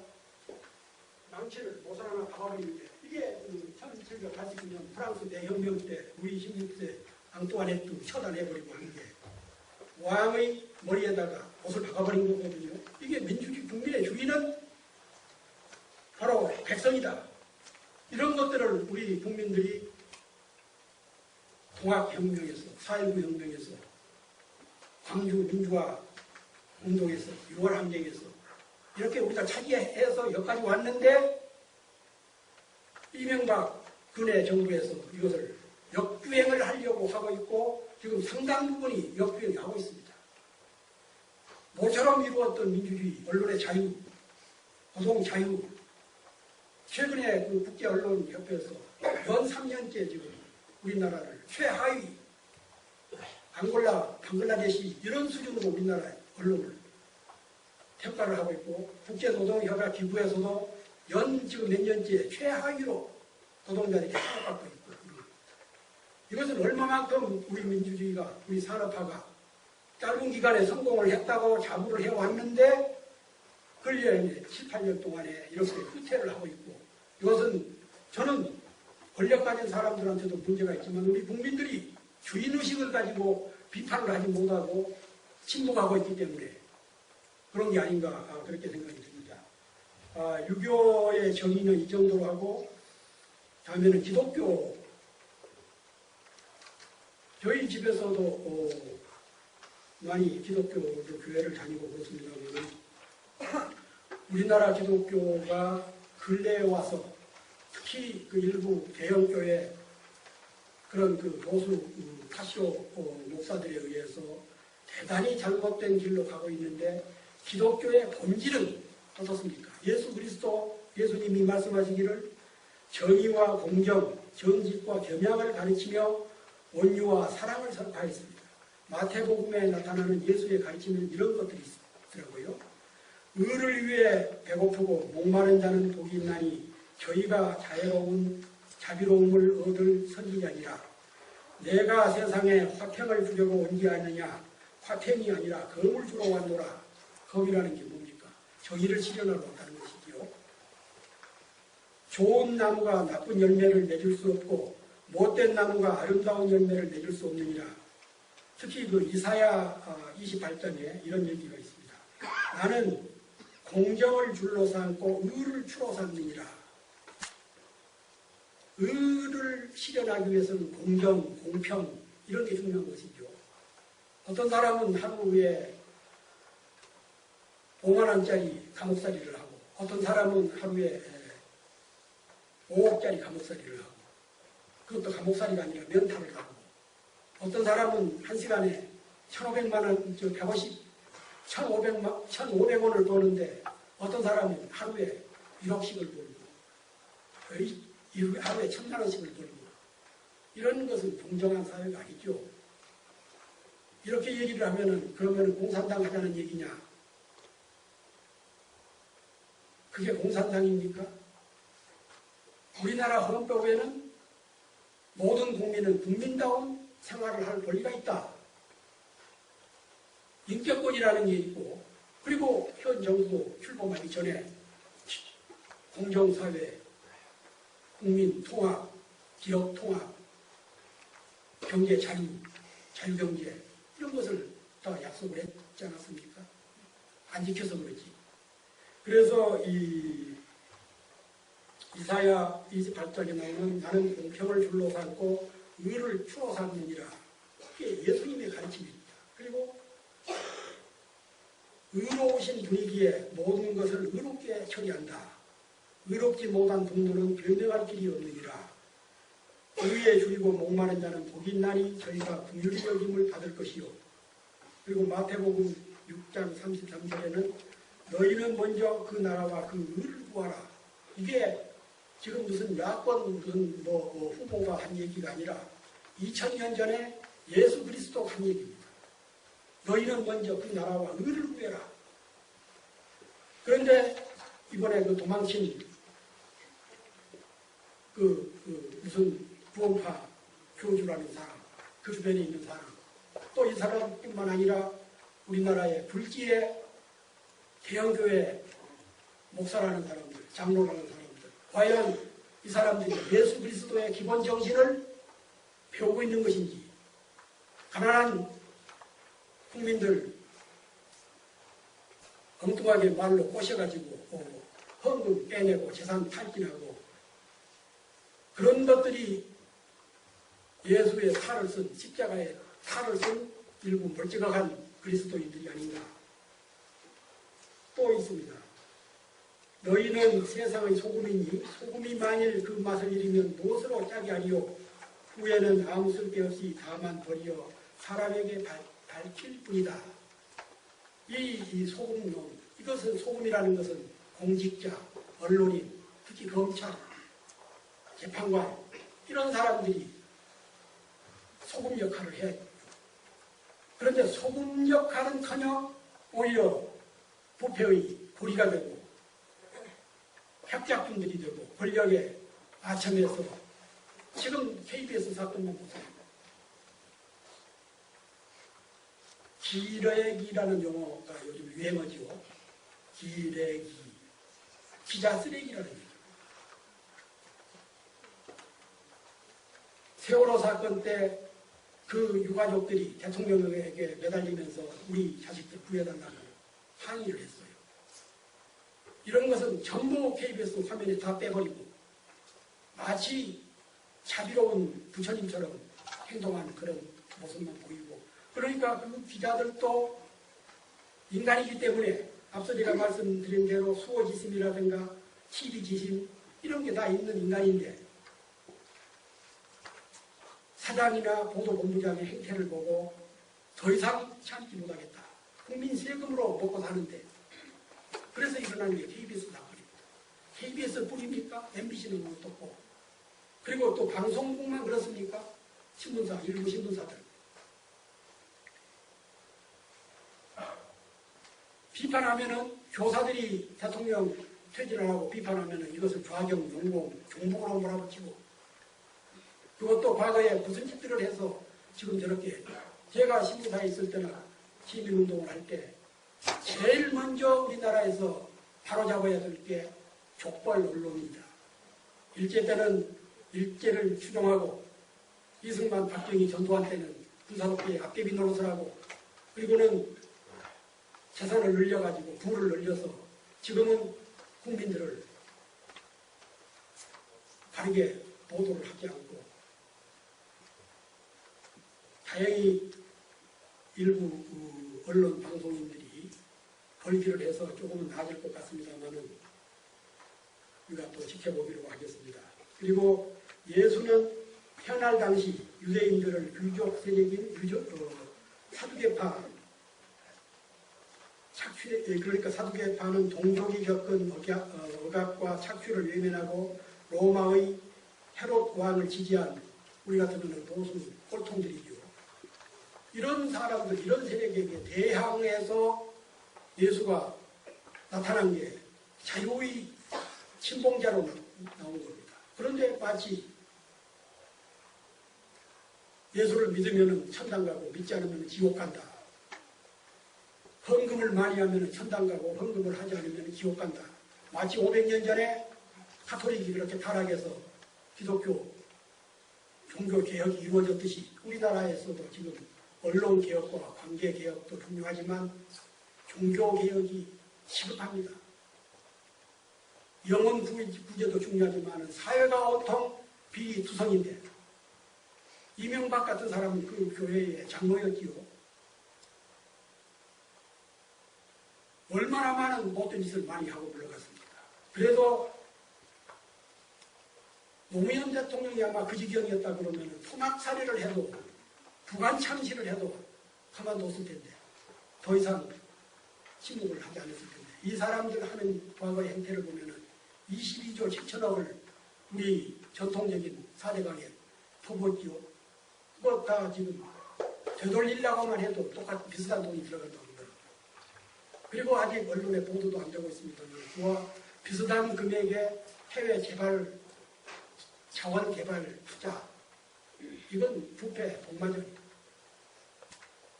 망치를 모선 하나 박아버리는데 이게 1789년 프랑스 대혁명 때 루이 16세 앙뚜아네트 처단해버리고 하는 게 왕의 머리에다가 옷을 박아버린 거거든요. 이게 민주주의 국민의 주인은 바로 백성이다. 이런 것들을 우리 국민들이 통합혁명에서 4.19 혁명에서 광주 민주화 운동에서 6월 항쟁에서 이렇게 우리가 차지해서 여기까지 왔는데 이명박 군의 정부에서 이것을 역주행을 하려고 하고 있고 지금 상당 부분이 역주행하고 있습니다. 모처럼 이루었던 민주주의, 언론의 자유, 노동 자유 최근에 그 국제언론협회에서 연 3년째 지금 우리나라를 최하위 앙골라, 방글라데시 이런 수준으로 우리나라 언론을 평가를 하고 있고 국제노동협약 기구에서도 연 지금 몇 년째 최하위로 노동자들이 평가받고 있고 이것은 얼마만큼 우리 민주주의가 우리 산업화가 짧은 기간에 성공을 했다고 자부를 해왔는데 근래 7, 8년 동안에 이렇게 후퇴를 하고 있고 이것은 저는 권력 가진 사람들한테도 문제가 있지만 우리 국민들이 주인의식을 가지고 비판을 하지 못하고 침묵하고 있기 때문에 그런 게 아닌가 그렇게 생각이 듭니다. 유교의 정의는 이 정도로 하고 다음에는 기독교 저희 집에서도 많이 기독교 교회를 다니고 그렇습니다만 우리나라 기독교가 근래에 와서 특히 그 일부 개혁교회 그런 그 보수 카시오 목사들에 의해서 대단히 잘못된 길로 가고 있는데 기독교의 본질은 어떻습니까? 예수 그리스도 예수님이 말씀하시기를 정의와 공정, 정직과 겸양을 가르치며 온유와 사랑을 선포하였습니다. 마태복음에 나타나는 예수의 가르침은 이런 것들이 있더라고요. 의를 위해 배고프고 목마른 자는 복이 있나니 저희가 자비로움을 얻을 선지자니라. 내가 세상에 화평을 주려고 온 게 아니냐. 화평이 아니라 검을 주러 왔노라. 검이라는 게 뭡니까? 정의를 실현하러 왔다는 것이지요. 좋은 나무가 나쁜 열매를 맺을 수 없고 못된 나무가 아름다운 열매를 맺을 수 없느니라. 특히 그 이사야 28장에 이런 얘기가 있습니다. 나는 공정을 줄로 삼고 의를 추로 삼느니라. 의를 실현하기 위해서는 공정, 공평 이런 게 중요한 것이죠. 어떤 사람은 하루에 5만 원짜리 감옥살이를 하고 어떤 사람은 하루에 5억짜리 감옥살이를 하고 그것도 감옥살이가 아니라 면탈을 하고 어떤 사람은 한 시간에 1,500만 원, 1,500원을 버는데 어떤 사람은 하루에 1억씩을 벌고 하루에 1,000만 원씩을 벌고 이런 것은 공정한 사회가 아니죠. 이렇게 얘기를 하면은 그러면 공산당 하자는 얘기냐? 그게 공산당입니까? 우리나라 헌법에는 모든 국민은 국민다운 생활을 할 권리가 있다. 인격권이라는 게 있고 그리고 현 정부 출범하기 전에 공정사회, 국민 통합, 기업 통합, 경제 자유, 자유경제 이런 것을 다 약속을 했지 지키지 않았습니까? 안 지켜서 그렇지. 그래서 이사야 28장에 나오는 나는 공평을 줄로 삼고 의를 추워 삼느니라. 그게 예수님의 가르침입니다. 그리고 의로우신 분이기에 모든 것을 의롭게 처리한다. 의롭지 못한 분들은 변명할 길이 없느니라. 의에 줄이고 목마른 자는 복이 있나니 저희가 긍휼히 여김을 받을 것이요. 그리고 마태복음 6장 33절에는 너희는 먼저 그 나라와 그 의를 구하라. 이게 지금 무슨 야권 무슨 후보가 한 얘기가 아니라 2000년 전에 예수 그리스도가 한 얘기입니다. 너희는 먼저 그 나라와 의를 구해라. 그런데 이번에 그 도망친 무슨 구원파 교주라는 사람, 그 주변에 있는 사람, 또 이 사람뿐만 아니라 우리나라의 불기의 대형교회 목사라는 사람들, 장로라는 사람들, 과연 이 사람들이 예수 그리스도의 기본 정신을 배우고 있는 것인지, 가난한 국민들 엉뚱하게 말로 꼬셔가지고 헌금 빼내고 재산 탈진하고 그런 것들이 예수의 탈을 쓴, 십자가의 탈을 쓴 일부 멀쩡한 그리스도인들이 아닌가. 또 있습니다. 너희는 세상의 소금이니 소금이 만일 그 맛을 잃으면 무엇으로 짜게 하리요. 후에는 아무 쓸데 없이 다만 버리어 사람에게 밝힐 뿐이다. 이 소금론, 이것은 소금이라는 것은 공직자, 언론인, 특히 검찰, 재판관 이런 사람들이 소금 역할을 해야 돼요. 그런데 소금 역할은커녕 오히려 부패의 고리가 되고 협작꾼들이 되고 권력에 아첨해서 지금 KBS 사건만 보세요. 기레기라는 용어가 요즘 유행어죠. 기레기, 기자 쓰레기라는 얘기. 세월호 사건 때 그 유가족들이 대통령에게 매달리면서 우리 자식들 구해달라고 항의를 했어요. 이런 것은 전부 KBS 화면에 다 빼버리고 마치 자비로운 부처님처럼 행동하는 그런 모습만 보이고, 그러니까 그 기자들도 인간이기 때문에 앞서 제가 말씀드린 대로 수호지심이라든가 시비지심 이런 게 다 있는 인간인데 사장이나 보도본부장의 행태를 보고 더 이상 참지 못하겠다. 국민 세금으로 먹고 사는데 그래서 일어나는 게 KBS 사건입니다. KBS 뿐입니까? MBC는 어떻고, 그리고 또 방송국만 그렇습니까? 신문사, 일부 신문사들. 비판하면은 교사들이 대통령 퇴진을 하고 비판하면은 이것을 좌경, 용공, 종북으로 몰아붙이고, 그것도 과거에 무슨 짓들을 해서 지금 저렇게, 제가 신문사에 있을 때나 시민운동을 할 때 제일 먼저 우리나라에서 바로잡아야 될 게 족벌 언론입니다. 일제 때는 일제를 추종하고 이승만, 박정희 전두환 때는 군사롭게 앞개비 노릇을 하고, 그리고는 재산을 늘려가지고 부를 늘려서 지금은 국민들을 바르게 보도를 하지 않고, 다행히 일부 언론 방송인들이 벌기를 해서 조금은 나아질 것 같습니다만은 우리가 또 지켜보기로 하겠습니다. 그리고 예수는 현할 당시 유대인들을 유족 세력인 사두개파 그러니까 사두개파는 동족이 겪은 억압과 착취를 외면하고 로마의 헤롯 왕을 지지한 우리 같으면 보수 꼴통들이죠. 이런 사람들, 이런 세력에게 대항해서 예수가 나타난 게 자유의 친봉자로 나온 겁니다. 그런데 마치 예수를 믿으면 천당 가고 믿지 않으면 지옥 간다. 헌금을 많이 하면 천당 가고 헌금을 하지 않으면 지옥 간다. 마치 500년 전에 가톨릭이 그렇게 타락해서 기독교 종교 개혁이 이루어졌듯이 우리나라에서도 지금 언론개혁과 관계개혁도 중요하지만 종교개혁이 시급합니다. 영혼 구제도 중요하지만 사회가 온통 비투성인데 이명박 같은 사람은 그 교회의 장로였지요. 얼마나 많은 못된 짓을 많이 하고 물러갔습니까? 그래도 노무현 대통령이 아마 그 지경이었다 그러면 토막살이를 해도 부관참시를 해도 가만뒀을 텐데 더 이상 침묵을 하지 않았을 텐데 이 사람들 하는 과거의 행태를 보면 22조 7천억을 우리 전통적인 사대강에 퍼붓지요. 그거 다 지금 되돌리려고만 해도 똑같은 비슷한 돈이 들어간다고 그러더라고요. 그리고 아직 언론에 보도도 안 되고 있습니다. 그와 비슷한 금액의 해외 개발, 자원 개발 투자, 이건 부패, 복마전입니다.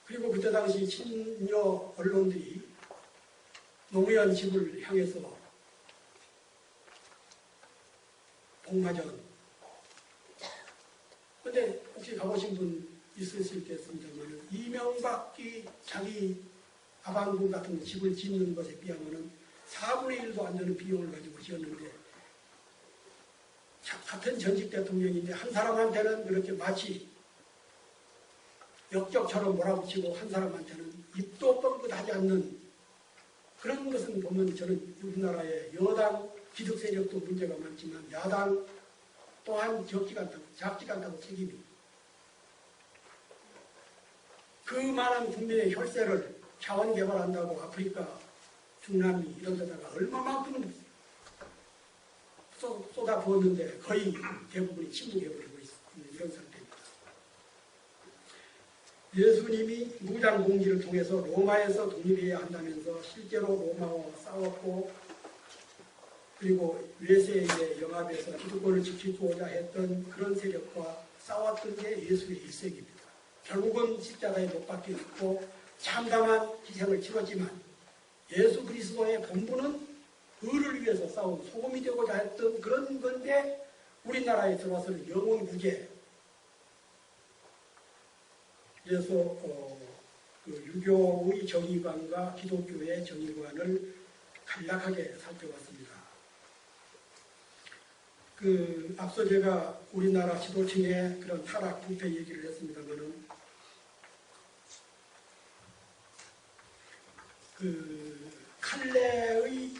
그리고 그때 당시 친여 언론들이 노무현 집을 향해서 복마전. 근데 혹시 가보신 분 있을 수 있겠습니다만 이명박이 자기 아방궁 같은 집을 짓는 것에 비하면 4분의 1도 안 되는 비용을 가지고 지었는데 같은 전직 대통령인데 한 사람한테는 그렇게 마치 역적처럼 몰아붙이고 한 사람한테는 입도 뻥긋하지 않는 그런 것은 보면 저는 우리나라의 여당 기득 세력도 문제가 많지만 야당 또한 작지가 않다고 책임이. 그 많은 국민의 혈세를 자원 개발한다고 아프리카, 중남미 이런 데다가 얼마만큼 쏟아 부었는데 거의 대부분이 침묵해버리고 있는 이런 상태입니다. 예수님이 무장공지를 통해서 로마에서 독립해야 한다면서 실제로 로마와 싸웠고 그리고 외세에게 영합해서 기득권을 지키고자 했던 그런 세력과 싸웠던 게 예수의 일생입니다. 결국은 십자가에 못 박혀 있고 참담한 희생을 치렀지만 예수 그리스도의 본분은 의를 위해서 싸운 소금이 되고자 했던 그런 건데 우리나라에 들어와서는 영혼 구제. 그래서 그 유교의 정의관과 기독교의 정의관을 간략하게 살펴봤습니다. 앞서 제가 우리나라 지도층의 그런 타락, 부패 얘기를 했습니다만은 칼레의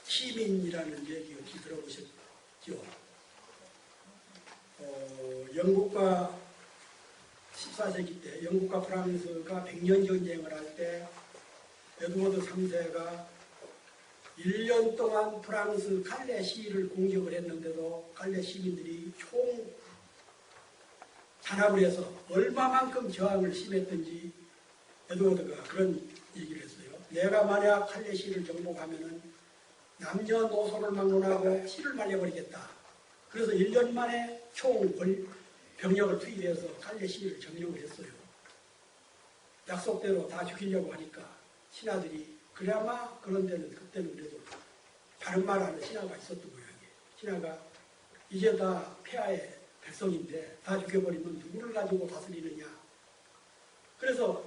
시민이라는 얘기 혹시 들어보셨죠? 영국과 14세기 때 영국과 프랑스가 100년 전쟁을 할 때 에드워드 3세가 1년 동안 프랑스 칼레 시를 공격을 했는데도 칼레 시민들이 총 단합을 해서 얼마만큼 저항을 심했던지 에드워드가 그런 얘기를 했어요. 내가 만약 칼레 시를 정복하면은 남녀노소를 막론하고 시를 말려버리겠다. 그래서 1년 만에 총 병력을 투입해서 칼레 시를 점령을 했어요. 약속대로 다 죽이려고 하니까 신하들이 그래야마 그런 데는 그때는 그래도 다른 말 하는 신하가 있었던 모양이에요. 신하가 이제 다 폐하의 백성인데 다 죽여버리면 누구를 가지고 다스리느냐. 그래서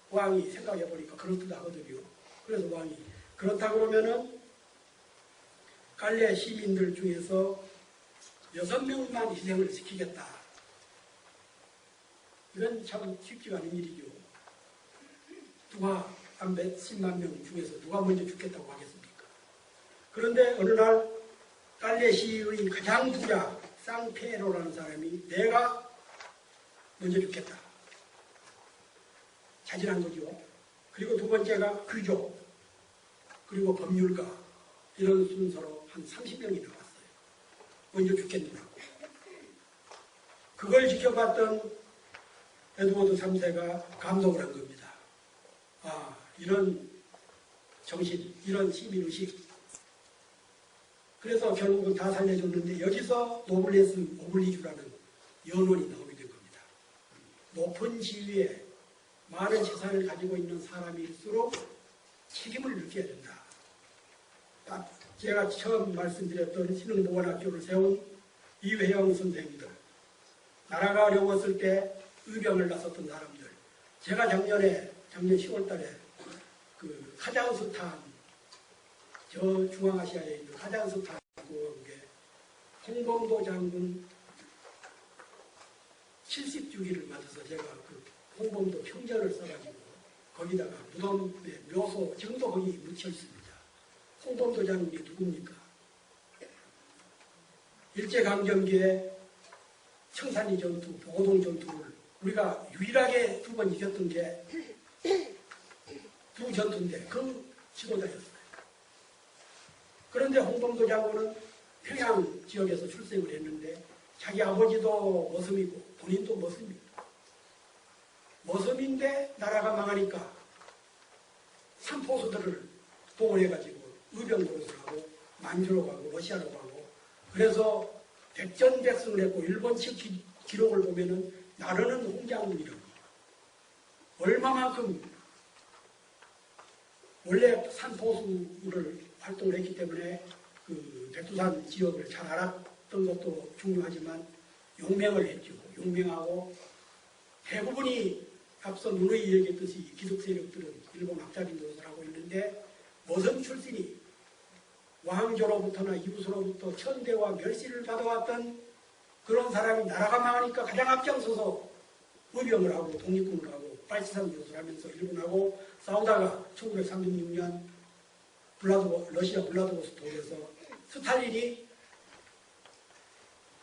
왕이 생각해보니까 그렇듯 하거든요. 그래서 왕이 그렇다 그러면은 갈레 시민들 중에서 6명만 희생을 시키겠다. 이건 참 쉽지 않은 일이죠. 누가 한 몇십만 명 중에서 누가 먼저 죽겠다고 하겠습니까? 그런데 어느 날 갈레시의 가장 부자 쌍페로라는 사람이 내가 먼저 죽겠다. 자진한 거죠. 그리고 두 번째가 귀족, 그리고 법률가 이런 순서로 한 30명이 나왔어요. 먼저 죽겠느냐고. 그걸 지켜봤던 에드워드 3세가 감동을 한 겁니다. 아, 이런 정신, 이런 시민의식. 그래서 결국은 다 살려줬는데 여기서 노블레스 오블리주라는 연원이 나오게 된 겁니다. 높은 지위에 많은 재산을 가지고 있는 사람일수록 책임을 느껴야 된다. 제가 처음 말씀드렸던 신흥보건학교를 세운 이회영 선생님들. 나라가 어려웠을 때 의병을 나섰던 사람들. 제가 작년 10월 달에 그 카자흐스탄, 저 중앙아시아에 있는 카자흐스탄 공화국에 홍범도 장군 70주기를 맞아서 제가 그 홍범도 평전을 써가지고 거기다가 무덤의 묘소 정도 거기 묻혀 있습니다. 홍범도 장군이 누굽니까? 일제강점기에 청산리 전투, 보고동 전투를 우리가 유일하게 2번 이겼던 게 두 전투인데 그 지도자였어요. 그런데 홍범도 장군은 평양 지역에서 출생을 했는데 자기 아버지도 머슴이고 본인도 머슴입니다. 머슴인데 나라가 망하니까 삼포수들을 동원해가지고 의병 노릇을 하고 만주로 가고 러시아로 가고 그래서 백전백승을 했고 일본식 기록을 보면은 나르는 홍장군이라고 얼마만큼 원래 산포수를 활동을 했기 때문에 그 백두산 지역을 잘 알았던 것도 중요하지만 용맹을 했죠. 용맹하고 대부분이 앞서 누누이 얘기했듯이 기득 세력들은 일본 악자리 노릇을 하고 있는데 머슴 출신이 왕조로부터나 이웃으로부터 천대와 멸시를 받아왔던 그런 사람이 나라가 망하니까 가장 앞장서서 의병을 하고 독립군을 하고 빨치산 노릇을 하면서 일본하고 싸우다가 1936년 러시아 블라디보스톡에서 스탈린이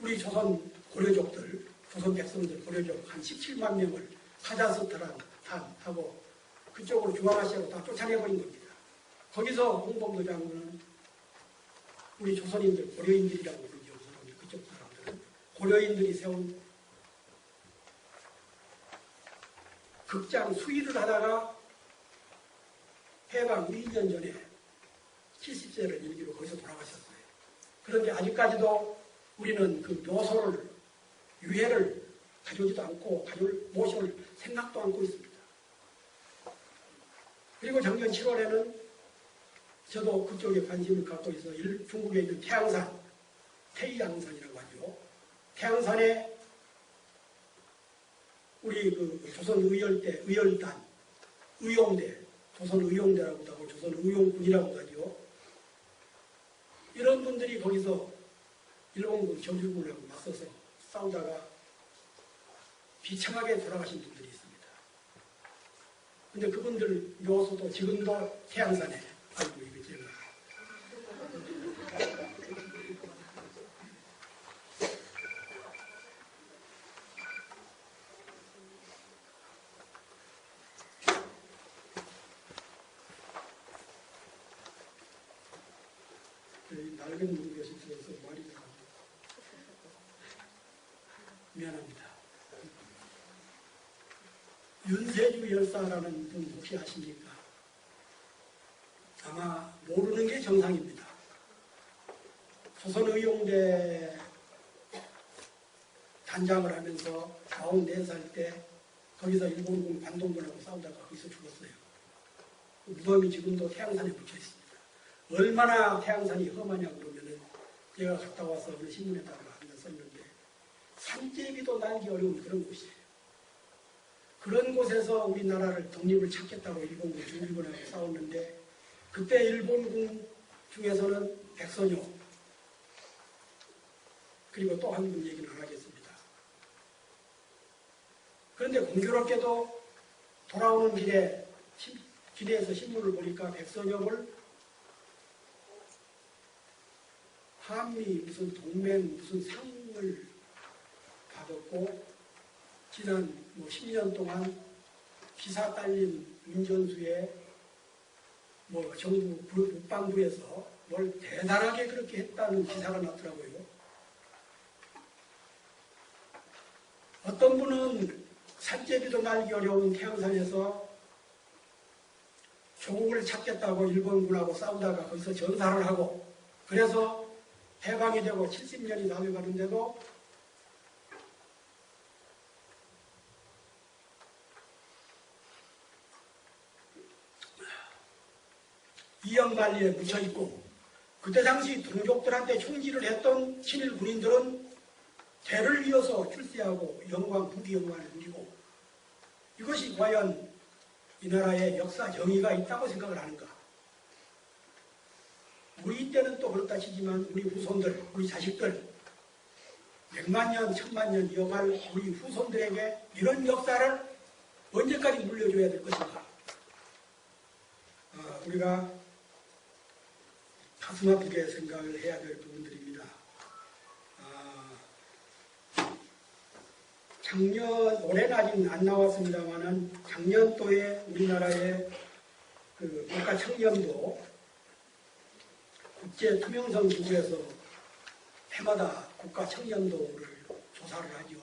우리 조선 고려족들, 조선 백성들 고려족 한 17만 명을 카자흐스탄하고 그쪽으로 중앙아시아로 다 쫓아내버린 겁니다. 거기서 홍범도 장군은 우리 조선인들, 고려인들이라고 그러죠. 그쪽 사람들은 고려인들이 세운 극장 수의를 하다가 해방 2년 전에 70세를 일기로 거기서 돌아가셨어요. 그런데 아직까지도 우리는 그 묘소를, 유해를 가져오지도 않고 모셔올 생각도 않고 있습니다. 그리고 작년 7월에는 저도 그쪽에 관심을 갖고 있어 중국에 있는 태양산, 태양산이라고 하죠. 태양산에 우리 그 조선의열대, 의열단, 의용대, 조선의용대라고도 하고 조선의용군이라고도 하죠. 이런 분들이 거기서 일본군 정규군하고 맞서서 싸우다가 비참하게 돌아가신 분들이 있습니다. 근데 그분들 묘소도 지금도 태양산에 아이고 이거 제가 낡은 문교시 들어서 말이 나가고 미안합니다. 윤세주 열사라는 분 혹시 아십니까? 아마 모르는 게 정상입니다. 조선의용대 단장을 하면서 44살 때 거기서 일본군 관동군하고 싸우다가 거기서 죽었어요. 무덤이 지금도 태양산에 묻혀 있습니다. 얼마나 태양산이 험하냐 그러면은 제가 갔다 와서 어느 신문에다가 한번 썼는데 산제비도 날기 어려운 그런 곳이에요. 그런 곳에서 우리나라를 독립을 찾겠다고 일본군 중일군하고 싸웠는데 그때 일본군 중에서는 백선효 그리고 또 한 분 얘기는 안 하겠습니다. 그런데 공교롭게도 돌아오는 길에서 신문을 보니까 백선엽을 한미 무슨 동맹 무슨 상을 받았고 지난 10년 동안 기사 딸린 운전수에 정부 국방부에서 뭘 대단하게 그렇게 했다는 기사가 났더라고요. 어떤 분은 산제비도 날기 어려운 태양산에서 조국을 찾겠다고 일본군하고 싸우다가 거기서 전사를 하고 그래서 해방이 되고 70년이 남아가는데도 이영만리에 묻혀있고 그때 당시 동족들한테 총질을 했던 친일 군인들은 대를 이어서 출세하고 영광, 부귀 영광을 누리고 이것이 과연 이 나라의 역사 정의가 있다고 생각을 하는가? 우리 때는 또 그렇다 치지만 우리 후손들, 우리 자식들 100만 년, 1000만 년 이어갈 우리 후손들에게 이런 역사를 언제까지 물려줘야 될 것인가? 우리가 가슴 아프게 생각을 해야 될 부분들입니다. 작년, 올해는 아직 안 나왔습니다만은 작년도에 우리나라의 그 국가 청렴도 국제 투명성 기구에서 해마다 국가 청렴도를 조사를 하죠.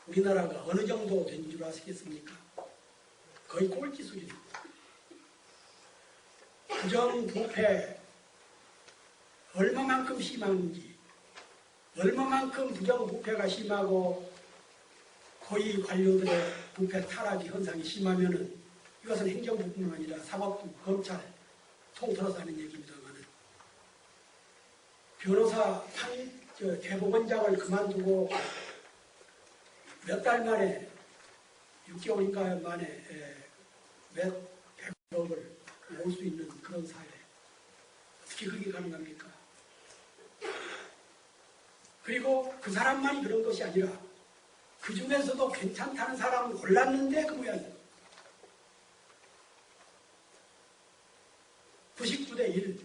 우리나라가 어느 정도 된 줄 아시겠습니까? 거의 꼴찌 수준입니다. 부정부패 얼마만큼 심한지, 얼마만큼 부정부패가 심하고 고위 관료들의 부패 타락이 현상이 심하면은 이것은 행정부뿐만 아니라 사법부, 검찰 통틀어서 하는 얘기입니다만은 변호사 대법원장을 그만두고 몇 달 만에 6개월인가 만에 몇 백억을 모을 수 있는 그런 사회, 어떻게 그게 가능합니까? 그리고 그 사람만이 그런 것이 아니라 그 중에서도 괜찮다는 사람을 골랐는데 그 모양이에요. 99대 1,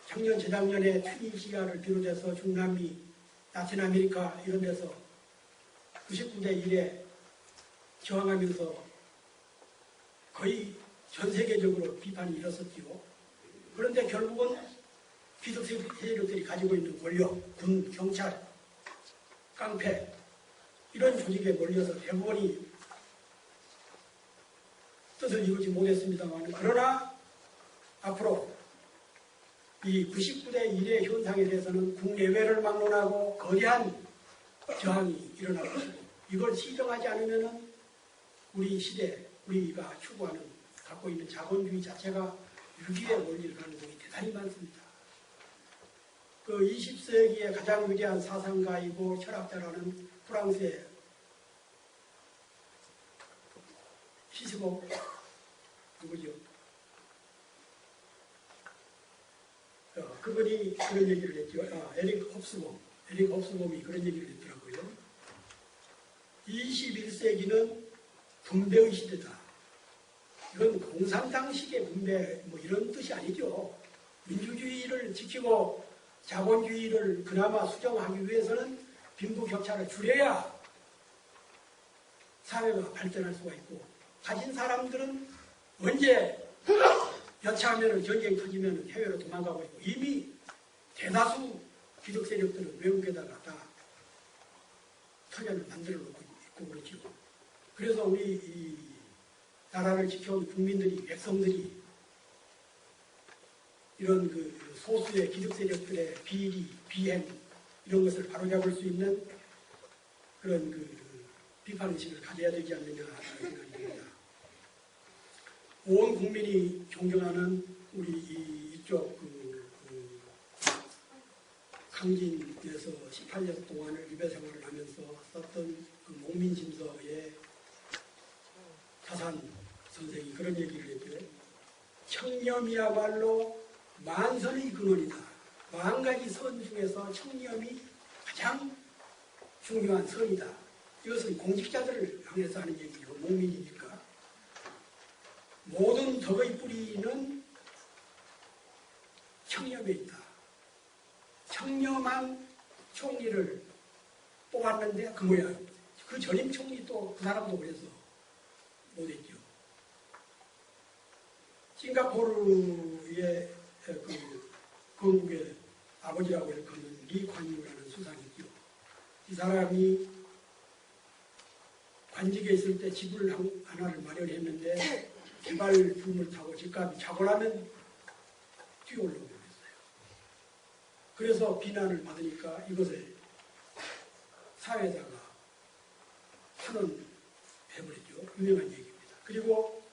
작년, 재작년에 튀니시아를 비롯해서 중남미, 라틴 아메리카 이런 데서 99대 1에 저항하면서 거의 전 세계적으로 비판이 일었었지요. 그런데 결국은 비득 세력들이 가지고 있는 권력, 군, 경찰, 깡패 이런 조직에 몰려서 대부분이 뜻을 이루지 못했습니다만 그러나 앞으로 이 99대 1의 현상에 대해서는 국내외를 막론하고 거대한 저항이 일어날 것이고 이걸 시정하지 않으면 우리 시대, 우리가 추구하는 갖고 있는 자본주의 자체가 위기에 몰릴 가능성이 대단히 많습니다. 그 20세기의 가장 위대한 사상가이고 철학자라는 프랑스의 시스고 누구죠? 그분이 그런 얘기를 했죠. 에릭 홉스범이 그런 얘기를 했더라고요. 21세기는 분배의 시대다. 이건 공산당식의 분배 뭐 이런 뜻이 아니죠. 민주주의를 지키고 자본주의를 그나마 수정하기 위해서는 빈부격차를 줄여야 사회가 발전할 수가 있고 가진 사람들은 언제 여차하면 전쟁이 터지면 해외로 도망가고 있고 이미 대다수 기득 세력들은 외국에다가 다 터전을 만들어 놓고 있고 그렇죠. 그래서 우리 이 나라를 지켜온 국민들이, 백성들이 이런 그 소수의 기득 세력들의 비리, 비행 이런 것을 바로잡을 수 있는 그런 그 비판의식을 가져야 되지 않느냐 하는 생각이 듭니다. 온 국민이 존경하는 우리 이쪽 강진에서 18년 동안을 유배 생활을 하면서 썼던 그 목민심서의 사산 선생이 그런 얘기를 했죠. 청렴이야말로 만선의 근원이다. 40가지 선 중에서 청렴이 가장 중요한 선이다. 이것은 공직자들을 향해서 하는 얘기죠. 목민이니까. 모든 덕의 뿌리는 청렴에 있다. 청렴한 총리를 뽑았는데 그 모양. 그 전임 총리 또 그 사람도 그래서 못했죠. 싱가포르의 그 건국의 아버지라고 일컫는 리관유라는 수상이 있죠. 이 사람이 관직에 있을 때 집을 하나를 마련했는데 개발 붐을 타고 집값이 자고나면 뛰어올라오고 있어요. 그래서 비난을 받으니까 이것을 사회에다가 환원해버렸죠. 유명한 얘기입니다. 그리고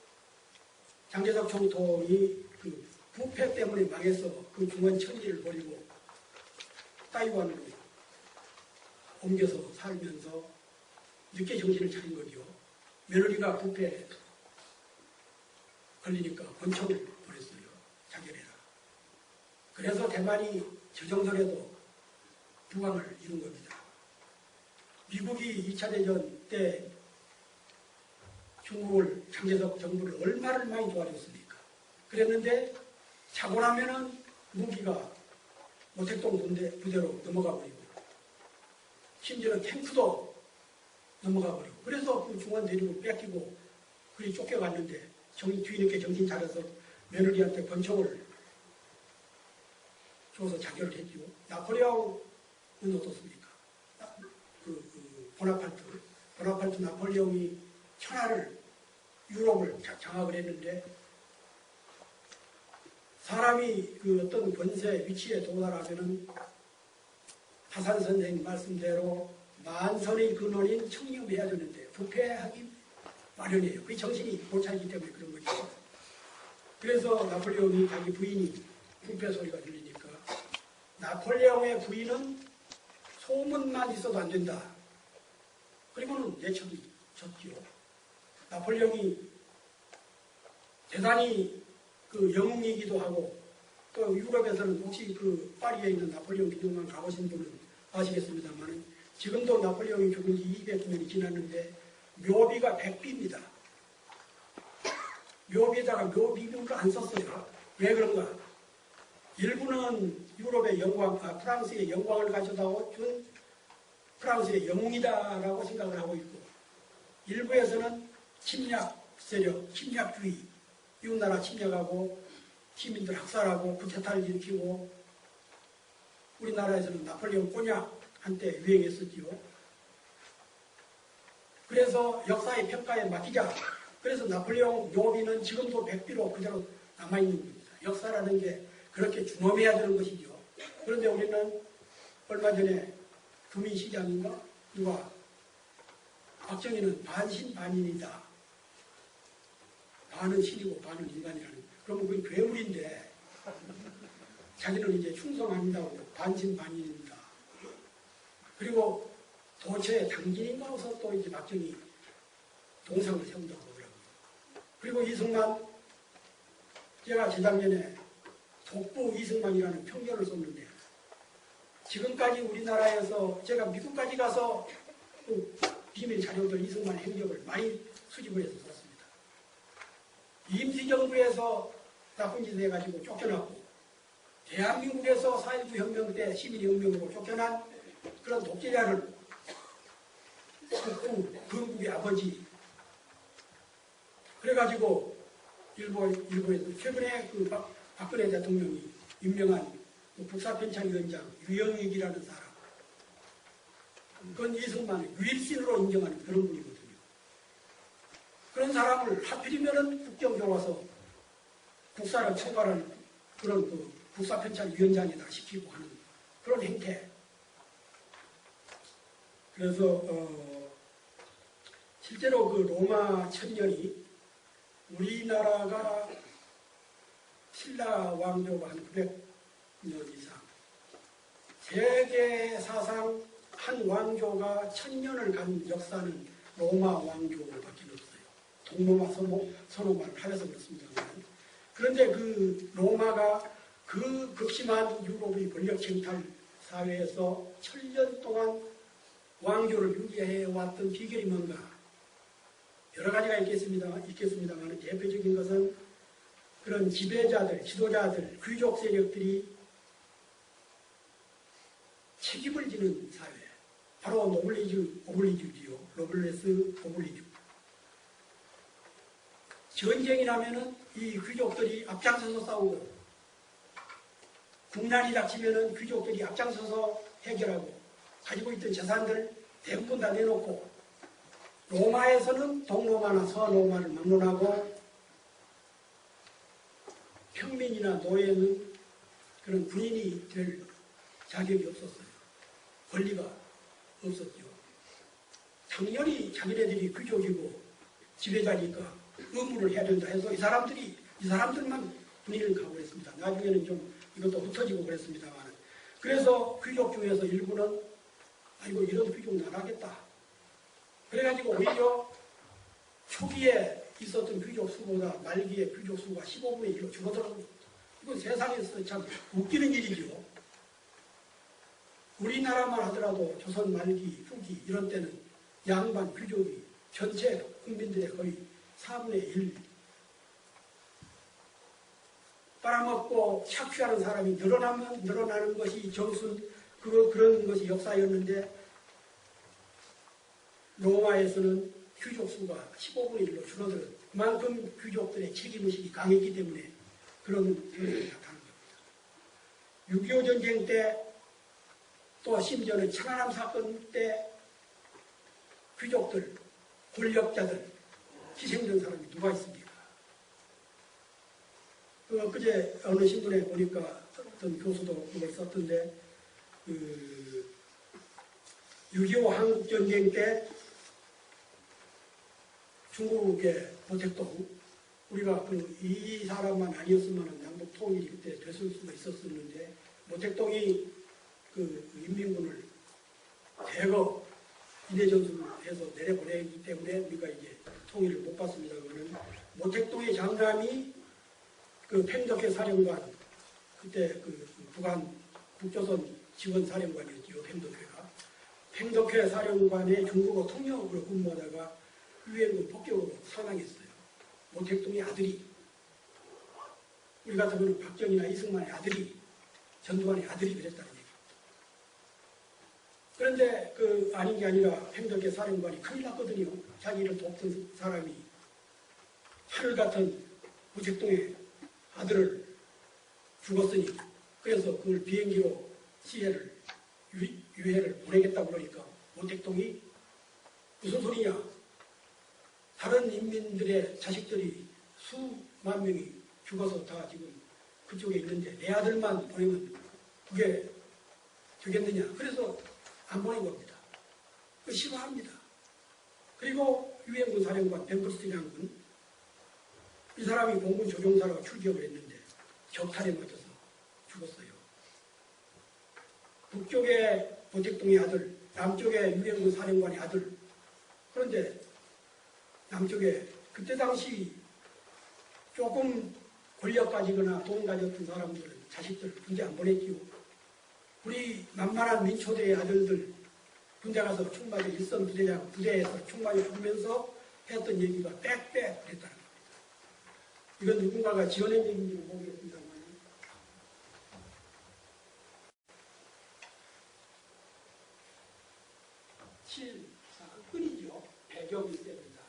장제석 총통이 그 부패 때문에 망해서 그 중원 천지를 버리고 타이완으로 옮겨서 살면서 늦게 정신을 차린 거죠. 며느리가 부패에 걸리니까 권총을 보냈어요. 자결해라. 그래서 대만이 저 정도라도 부강을 이룬 겁니다. 미국이 2차 대전 때 중국을 장개석 정부를 얼마를 많이 도와줬습니까? 그랬는데 자고 나면은 무기가 모택동 부대로 넘어가 버리고 심지어는 탱크도 넘어가 버리고 그래서 그 중원 대륙을 뺏기고 그리 쫓겨갔는데 뒤늦게 정신 차려서 며느리한테 권총을 줘서 자결을 했죠. 나폴레옹은 어떻습니까? 보나파르트 나폴레옹이 천하를 유럽을 장악을 했는데 사람이 그 어떤 권세 위치에 도달하면은 하산 선생 말씀대로 만선의 근원인 청렴해야 되는데 부패하기 마련이에요. 그 정신이 못 차리기 때문에 그런 거죠. 그래서 나폴레옹이 자기 부인이 부패 소리가 들리니까 나폴레옹의 부인은 소문만 있어도 안 된다. 그리고는 내척이 졌지요. 나폴레옹이 대단히 그 영웅이기도 하고 또 유럽에서는 혹시 그 파리에 있는 나폴레옹 기념관 가보신 분은 아시겠습니다만 지금도 나폴레옹이 죽은 지 200년이 지났는데 묘비가 100비입니다. 묘비에다가 묘비명을 안 썼어요. 왜 그런가? 일부는 유럽의 영광, 프랑스의 영광을 가져다 준 프랑스의 영웅이다라고 생각을 하고 있고 일부에서는 침략 세력, 침략주의, 이웃나라 침략하고 시민들 학살하고 쿠데타를 일으키고 우리나라에서는 나폴레옹 꼬냑 한때 유행했었지요. 그래서 역사의 평가에 맡기자. 그래서 나폴레옹 묘비는 지금도 100비로 그대로 남아있는 겁니다. 역사라는 게 그렇게 준엄해야 되는 것이죠. 그런데 우리는 얼마 전에 주민시장인가 누가 박정희는 반신반인이다. 반은 신이고 반은 인간이라는. 그러면 그게 괴물인데 자기는 이제 충성한다고 반신반인입니다. 그리고 도처에 당진인가 와서 또 이제 박정희 동상을 세운다고 그러더라고요. 그리고 이승만, 제가 재작년에 독보 이승만이라는 평전을 썼는데 지금까지 우리나라에서 제가 미국까지 가서 그 비밀 자료들 이승만 행적을 많이 수집을 해서 썼습니다. 임시정부에서 나쁜 짓을 해가지고 쫓겨났고 대한민국에서 4.19 혁명 때 시민혁명으로 쫓겨난 그런 독재자를 국부, 건국의 아버지 그래가지고 일부에서 최근에 그 박근혜 대통령이 임명한 그 북사편찬위원장 유영익이라는 사람 그건 이승만의 유일신으로 인정하는 그런 분이거든요. 그런 사람을 하필이면은 국정교 와서 국사를 총괄하는 그런 그 북사편찬위원장에다 시키고 하는 그런 행태. 그래서 실제로 그 로마 천년이 우리나라가 신라 왕조가 한 900년 이상 세계 사상 한 왕조가 1000년을 간 역사는 로마 왕조밖에 없어요. 동로마 선호말을 하면서 그렇습니다. 그런데 그 로마가 그 극심한 유럽의 권력 쟁탈 사회에서 1000년 동안 왕조를 유지해 왔던 비결이 뭔가? 여러 가지가 있겠습니다만 대표적인 것은 그런 지배자들, 지도자들, 귀족 세력들이 책임을 지는 사회. 바로 오블리주지요. 노블레스 오블리주. 전쟁이 나면은 이 귀족들이 앞장서서 싸우고 국난이 닥치면은 귀족들이 앞장서서 해결하고 가지고 있던 재산들 대부분 다 내놓고 로마에서는 동로마나 서로마를 막론하고 평민이나 노예는 그런 군인이 될 자격이 없었어요. 권리가 없었죠. 당연히 자기네들이 귀족이고 지배자니까 의무를 해야 된다 해서 이 사람들만 군인을 가고했습니다. 나중에는 좀 이것도 흩어지고 그랬습니다만. 그래서 귀족 중에서 일부는 아이고 이런 귀족은 안 하겠다. 그래가지고 오히려 초기에 있었던 귀족 수보다 말기에 귀족 수가 15분의 1로 줄어들었습니다. 이건 세상에서 참 웃기는 일이죠. 우리나라만 하더라도 조선 말기, 후기 이런 때는 양반 귀족이 전체 국민들의 거의 4분의 1 빨아먹고 착취하는 사람이 늘어나면 늘어나는 것이 정순 그런 것이 역사였는데 로마에서는 귀족 수가 15분의 1로 줄어들었 그만큼 귀족들의 책임의식이 강했기 때문에 그런 현상이 나타난 겁니다. 6.25 전쟁 때 또 심지어는 천안함 사건 때 귀족들, 권력자들 희생된 사람이 누가 있습니까? 그제 어느 신문에 보니까 어떤 교수도 그걸 썼던데 6.25 한국전쟁 때 중국의 모택동 우리가 이 사람만 아니었으면 남북 통일이 그때 됐을 수가 있었었는데 모택동이 인민군을 대거 인해전술을 해서 내려보내기 때문에 우리가 이제 통일을 못 받습니다. 그거는 모택동의 장남이 팽덕회 사령관 그때 북한 북조선 지원 사령관이었지요. 팽덕회 사령관의 중국어 통역으로 근무하다가 유엔군 폭격으로 사망했어요. 모택동의 아들이 우리 같으면 박정희나 이승만의 아들이 전두환의 아들이 그랬다는 얘기입니다. 그런데 아닌 게 아니라 팽덕회 사령관이 큰일 났거든요. 자기를 돕던 사람이 하늘 같은 모택동의 아들을 죽었으니 그래서 그걸 비행기로 유해를 보내겠다고 그러니까 모택동이 무슨 소리냐. 다른 인민들의 자식들이 수만 명이 죽어서 다 지금 그쪽에 있는데 내 아들만 보내면 그게 되겠느냐. 그래서 안 보낸 겁니다. 싫어합니다. 그리고 유엔군 사령관 벤퍼스트 장군 이 사람이 공군 조종사로 출격을 했는데 격탈에 맞아서 죽었어요. 북쪽에 모택동의 아들, 남쪽에 유엔군 사령관의 아들. 그런데 남쪽에 그때 당시 조금 권력 가지거나 돈 가졌던 사람들은 자식들 군대 안 보냈지요. 우리 만만한 민초대의 아들들 군대 가서 총맞이 일선 부대장 부대에서 총맞이 죽으면서 했던 얘기가 빽빽 그랬다는 겁니다. 이건 누군가가 지어낸 얘기인지 모르겠습니다만 7, 4, 끈이죠. 배경이 있어야 된다.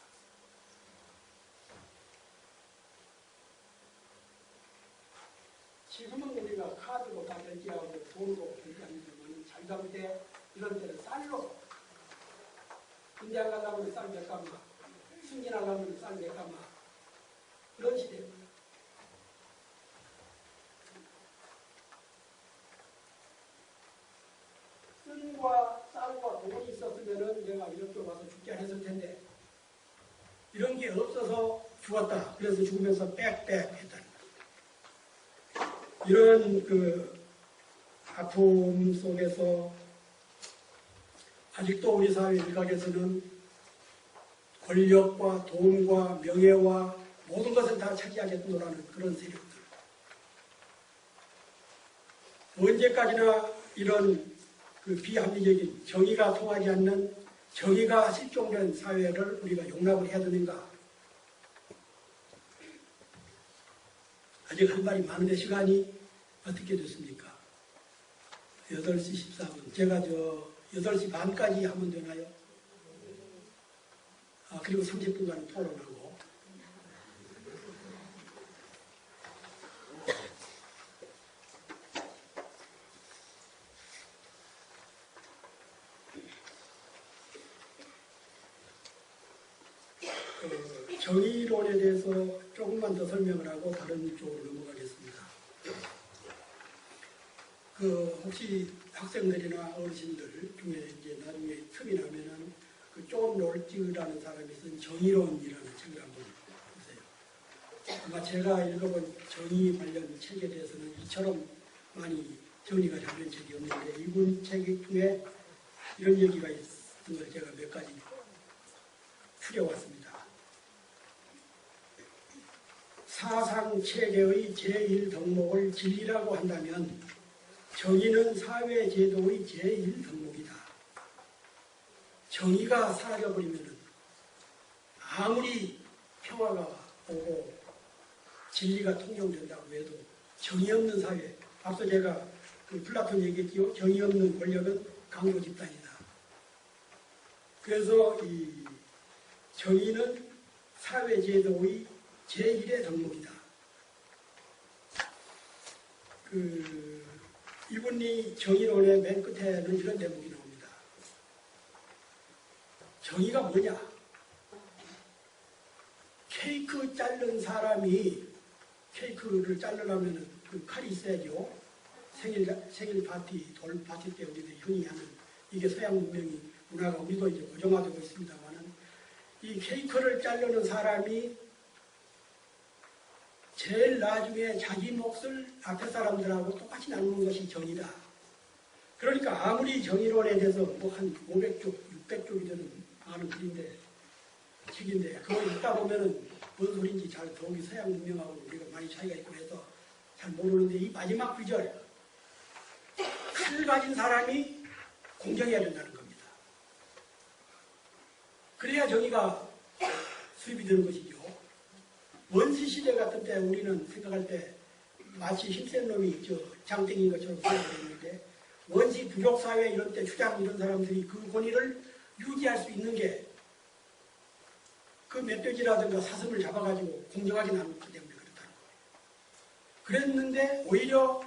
지금은 우리가 카드로 다 결제하고 돈으로 결제하지만 자기가 때 이런 때는 쌀로 군대 안 가려면 쌀 몇 가마, 승진하려면 쌀 몇 가마 그런 시대입니다. 쌀과 쌀과 돈이 있었으면 내가 이렇게 와서 죽지 않았을 텐데 이런 게 없어서 죽었다. 그래서 죽으면서 빽빽 했다는 거예요. 이런 아픔 속에서 아직도 우리 사회 일각에서는 권력과 돈과 명예와 모든 것을 다 차지하겠노라는 그런 세력들. 언제까지나 이런 비합리적인 정의가 통하지 않는 정의가 실종된 사회를 우리가 용납을 해야 되는가? 아직 할 말이 많은데 시간이 어떻게 됐습니까? 8시 14분. 제가 8시 반까지 하면 되나요? 그리고 30분간 토론하고. 정의론에 대해서 조금만 더 설명을 하고 다른 쪽으로 넘어가겠습니다. 혹시 학생들이나 어르신들 중에 이제 나중에 틈이 나면은 존 롤즈라는 사람이 쓴 정의론이라는 책을 한번 보세요. 아마 제가 읽어본 정의 관련 책에 대해서는 이처럼 많이 정리가 잘 된 책이 없는데 이분 책 중에 이런 얘기가 있는 걸 제가 몇 가지 추려왔습니다. 사상체계의 제1덕목을 진리라고 한다면 정의는 사회제도의 제1덕목이다. 정의가 사라져버리면 아무리 평화가 오고 진리가 통용된다고 해도 정의 없는 사회, 앞서 제가 그 플라톤 얘기했지요. 정의 없는 권력은 강도 집단이다. 그래서 이 정의는 사회제도의 제1의 덕목이다. 이분이 정의론의 맨 끝에는 이런 대목이 나옵니다. 정의가 뭐냐? 케이크 자른 사람이 케이크를 자르려면 그 칼이 있어야죠. 생일 파티, 돌 파티 때 우리들이 흔히 하는 이게 서양 문화가 우리도 이제 고정화되고 있습니다만은 이 케이크를 자르는 사람이 제일 나중에 자기 몫을 앞에 사람들하고 똑같이 나누는 것이 정의다. 그러니까 아무리 정의론에 대해서 뭐 한 500쪽, 600쪽이 되는 많은 책인데 그거 읽다 보면은 뭔 소린지 잘 더욱이 서양 문명하고 우리가 많이 차이가 있고 해서 잘 모르는데 이 마지막 구절 칼을 가진 사람이 공정해야 된다는 겁니다. 그래야 정의가 수입이 되는 것이죠. 원시 시대 같은 때 우리는 생각할 때 마치 힘센 놈이 장땡인 것처럼 생각했는데 원시 부족 사회 이런 때 추장 이런 사람들이 그 권위를 유지할 수 있는 게 그 멧돼지라든가 사슴을 잡아가지고 공정하게 나누기 때문에 그렇다는 거예요. 그랬는데 오히려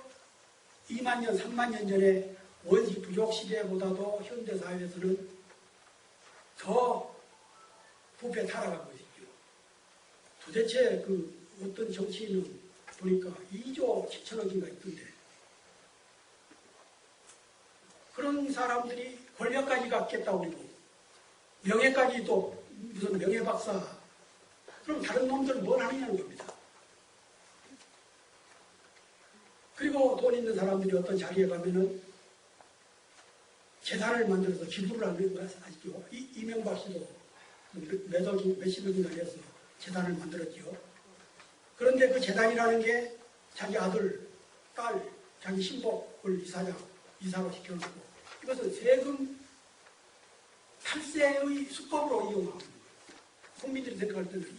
2만 년, 3만 년 전에 원시 부족 시대보다도 현대 사회에서는 더 부패 타락하고 있죠. 도대체 그 어떤 정치인은 보니까 2조 7천억인가 있던데 그런 사람들이 권력까지 갖겠다고 그러고 명예까지 또 무슨 명예박사 그럼 다른 놈들은 뭘 하느냐는 겁니다. 그리고 돈 있는 사람들이 어떤 자리에 가면은 재단을 만들어서 기부를 하는 거 아시죠? 이명박 씨도 몇십억인가 해서 재단을 만들었죠. 그런데 그 재단이라는 게 자기 아들, 딸, 자기 신복을 이사로 시켜놓고 이것은 세금 탈세의 수법으로 이용하고 있는 거예요. 국민들이 생각할 때는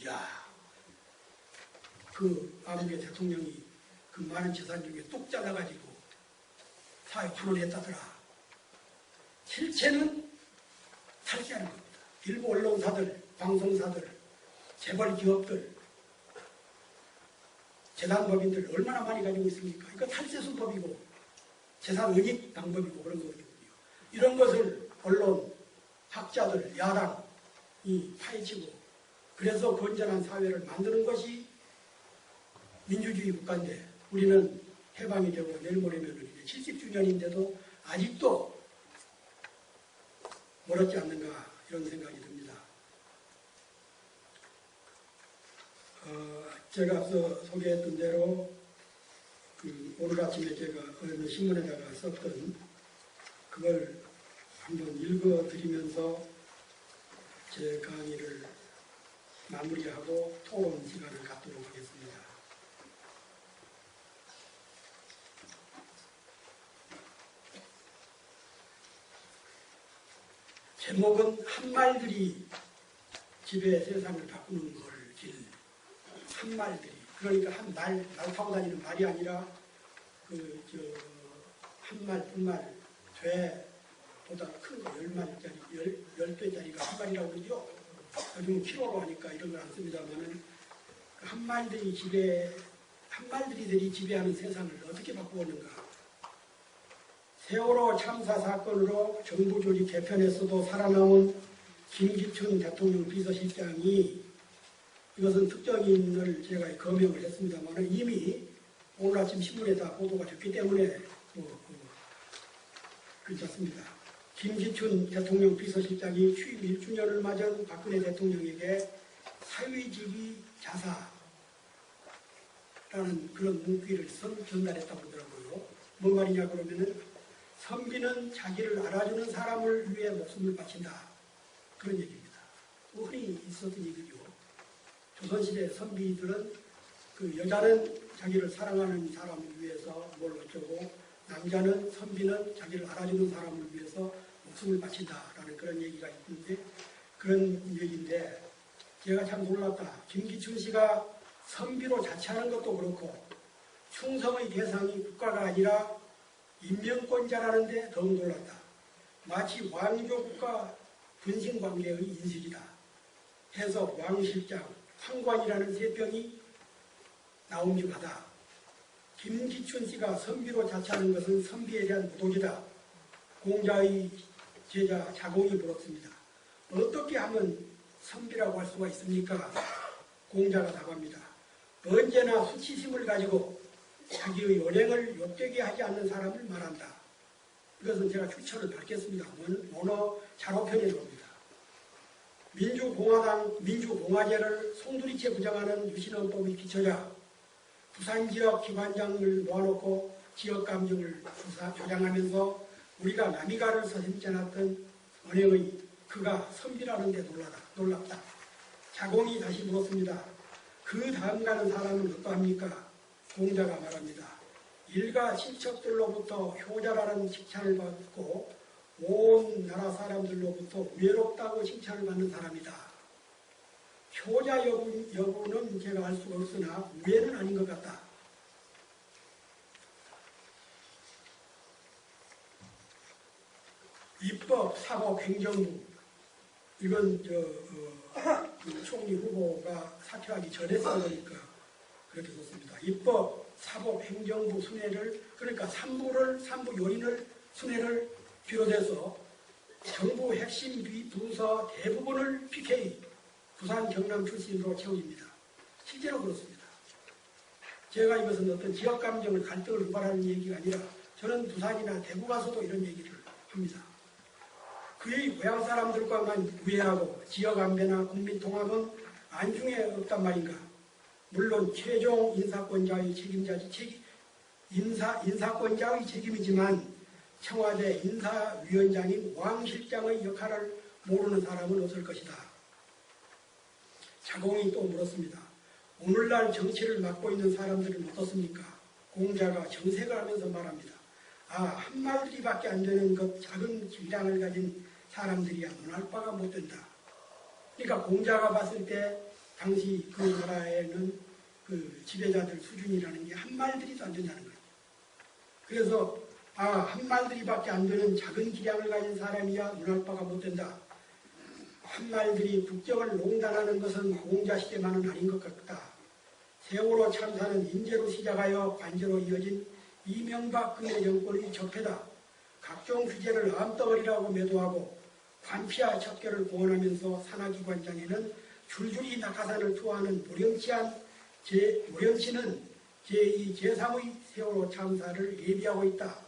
그 아베 대통령이 그 많은 재산 중에 뚝 잘라가지고 사회 환원했다더라. 실체는 탈세하는 겁니다. 일부 언론사들, 방송사들, 재벌 기업들, 재단법인들 얼마나 많이 가지고 있습니까? 이거 탈세 수법이고 재산 은닉 방법이고 그런 거거든요. 이런 것을 언론, 학자들, 야당이 파헤치고 그래서 건전한 사회를 만드는 것이 민주주의 국가인데 우리는 해방이 되고 내일 모레면 이제 70주년인데도 아직도 멀었지 않는가 이런 생각이 듭니다. 제가 앞서 소개했던 대로 오늘 아침에 제가 어느 신문에다가 썼던 그걸 한번 읽어드리면서 제 강의를 마무리하고 토론 시간을 갖도록 하겠습니다. 제목은 한말들이 지배 세상을 바꾸는 걸 길. 한말들이. 그러니까 말 타고 다니는 말이 아니라 한말, 분말, 되보다 큰 거, 10마리짜리, 10배짜리가 한말이라고 그러죠. 요즘은 키로로 하니까 이런 걸 안 씁니다만은 한말들이 지배하는 세상을 어떻게 바꾸었는가. 세월호 참사 사건으로 정부 조직 개편에서도 살아남은 김기춘 대통령 비서실장이 이것은 특정인을 제가 거명을 했습니다만 이미 오늘 아침 신문에 다 보도가 됐기 때문에 괜찮습니다. 김기춘 대통령 비서실장이 취임 1주년을 맞은 박근혜 대통령에게 사위직위 자사라는 그런 문구를 전달했다고 그러더라고요. 뭔 말이냐 그러면은 선비는 자기를 알아주는 사람을 위해 목숨을 바친다. 그런 얘기입니다. 흔히 있었던 얘기죠. 조선시대 선비들은 그 여자는 자기를 사랑하는 사람을 위해서 뭘 어쩌고 남자는 선비는 자기를 알아주는 사람을 위해서 목숨을 바친다라는 그런 얘기가 있는데 그런 얘기인데 제가 참 놀랐다. 김기춘 씨가 선비로 자처하는 것도 그렇고 충성의 대상이 국가가 아니라 인명권자라는데 더욱 놀랐다. 마치 왕조국가 분신관계의 인식이다. 해서 왕실장, 황관이라는 세 병이 나옴직하다. 김기춘 씨가 선비로 자처하는 것은 선비에 대한 모독이다. 공자의 제자 자공이 물었습니다. 어떻게 하면 선비라고 할 수가 있습니까? 공자가 답합니다. 언제나 수치심을 가지고 자기의 언행을 욕되게 하지 않는 사람을 말한다. 이것은 제가 출처를 밝혔습니다. 원어 자로편에 나옵니다. 민주공화제를 송두리째 부정하는 유신헌법의 기초자 부산지역 기관장을 모아놓고 지역감정을 조장하면서 우리가 남이가를 서슴지 언행의 그가 선비라는 데 놀랍다. 자공이 다시 물었습니다. 그 다음 가는 사람은 어떠합니까? 공자가 말합니다. 일가 친척들로부터 효자라는 칭찬을 받고 온 나라 사람들로부터 외롭다고 칭찬을 받는 사람이다. 효자 여부는 제가 알 수가 없으나 우애는 아닌 것 같다. 입법, 사법, 행정부 이건 총리 후보가 사퇴하기 전에 쓴 거니까 그렇게 썼습니다. 입법, 사법, 행정부 순회를 그러니까 삼부 요인을 순회를 비롯해서 정부 핵심 부서 대부분을 PK 부산 경남 출신으로 채워집니다. 실제로 그렇습니다. 제가 이것은 어떤 지역 감정을 갈등을 유발하는 얘기가 아니라 저는 부산이나 대구 가서도 이런 얘기를 합니다. 그의 고향 사람들과만 우애하고 지역 안배나 국민 통합은 안중에 없단 말인가. 물론 최종 인사권자의 책임이지만 청와대 인사위원장인 왕 실장의 역할을 모르는 사람은 없을 것이다. 자공이 또 물었습니다. 오늘날 정치를 맡고 있는 사람들은 어떻습니까? 공자가 정색을 하면서 말합니다. 한마디밖에 안 되는 것 작은 질량을 가진 사람들이야 논할 바가 못 된다. 그러니까 공자가 봤을 때 당시 그 나라에는 그 지배자들 수준이라는 게 한마디도 안 된다는 거예요. 그래서 한마디밖에 안 되는 작은 기량을 가진 사람이야 논할 바가 못 된다. 한말들이 국정을 농단하는 것은 공자 시대만은 아닌 것 같다. 세월호 참사는 인재로 시작하여 관제로 이어진 이명박근혜 정권의 적폐다. 각종 규제를 암덩어리라고 매도하고 관피와 척결을 공언하면서 산하기관장에는 줄줄이 낙하산을 투하하는 모령치는 제2, 제3의 세월호 참사를 예비하고 있다.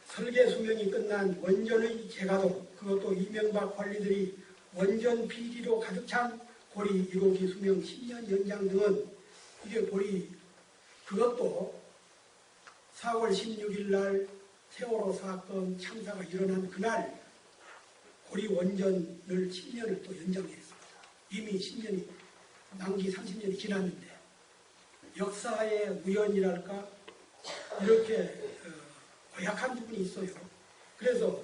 설계 수명이 끝난 원전의 재가동, 그것도 이명박 관리들이 원전 비리로 가득 찬 고리 1호기 수명 10년 연장 등은 이게 그것도 4월 16일 날 세월호 사건 참사가 일어난 그날 고리 원전을 10년을 또 연장했습니다. 이미 10년이 만기 30년이 지났는데 역사의 우연이랄까 이렇게 고약한 부분이 있어요. 그래서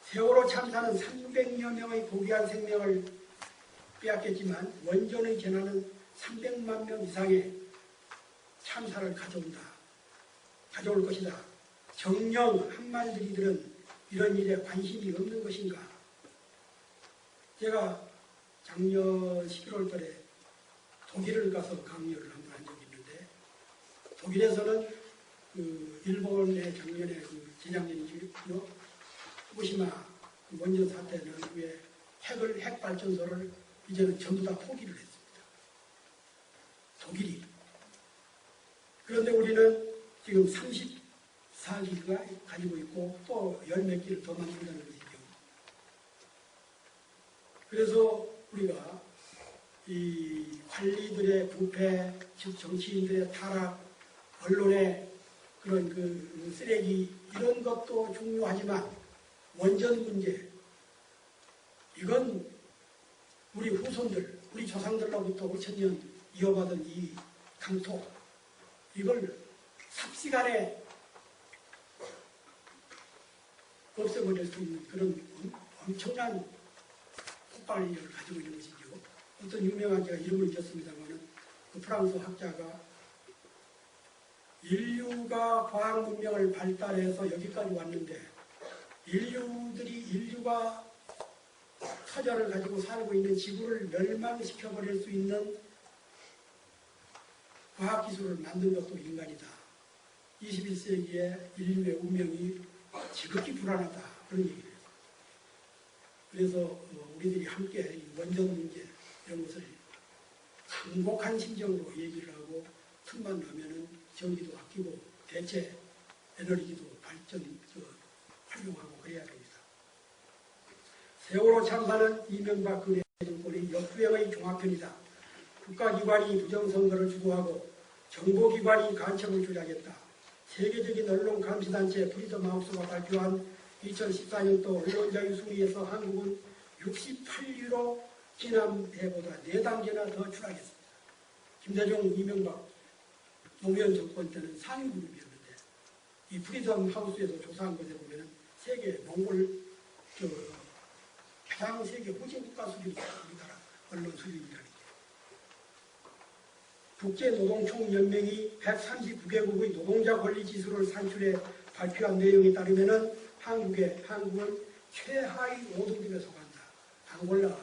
세월호 참사는 300여 명의 고귀한 생명을 빼앗겼지만 원전의 재난은 300만 명 이상의 참사를 가져올 것이다. 정녕 한말들이들은 이런 일에 관심이 없는 것인가? 제가 작년 11월 달에 독일을 가서 강연을 한 번 한 적이 있는데 독일에서는 일본의 작년에 재작년이죠. 후쿠시마 원전 사태 난 후에 핵 발전소를 이제는 전부 다 포기를 했습니다. 독일이. 그런데 우리는 지금 34기가 가지고 있고 또 열 몇 기를 더 만든다는 것이죠. 그래서 우리가 이 관리들의 부패, 즉 정치인들의 타락, 언론의 그런 그 쓰레기 이런 것도 중요하지만 원전 문제 이건 우리 후손들, 우리 조상들로부터 5,000년 이어받은 이 강토 이걸 삽시간에 없애버릴 수 있는 그런 엄청난 폭발력을 가지고 있는 것이죠. 어떤 유명한 제가 이름을 잊었습니다만 그 프랑스 학자가 인류가 과학 문명을 발달해서 여기까지 왔는데 인류가 터전을 가지고 살고 있는 지구를 멸망시켜버릴 수 있는 과학기술을 만든 것도 인간이다. 21세기에 인류의 운명이 지극히 불안하다. 그런 얘기를 해요. 그래서 우리들이 함께 이 원전 문제 이런 것을 행복한 심정으로 얘기를 하고 틈만 나면은 전기도 아끼고 대체 에너지도 활용하고 그래야 됩니다. 세월호 참사는 이명박 근해 정권의 역주행의 종합편이다. 국가기관이 부정선거를 주도하고 정보기관이 간첩을 조작했다. 세계적인 언론 감시단체 프리덤 하우스가 발표한 2014년도 언론자유 순위에서 한국은 68위로 지난해보다 4단계나 더 추락했습니다. 김대중, 이명박, 노무현 정권 때는 상위 그룹이었는데 이 프리덤 하우스에서 조사한 것에 보면 세계 몽골 가장 세계 후진국가 수준입니다. 우리나라 언론 수준이라는 게. 국제노동총연맹이 139개국의 노동자 권리 지수를 산출해 발표한 내용에 따르면 한국은 최하위 5등급에 속한다. 앙골라,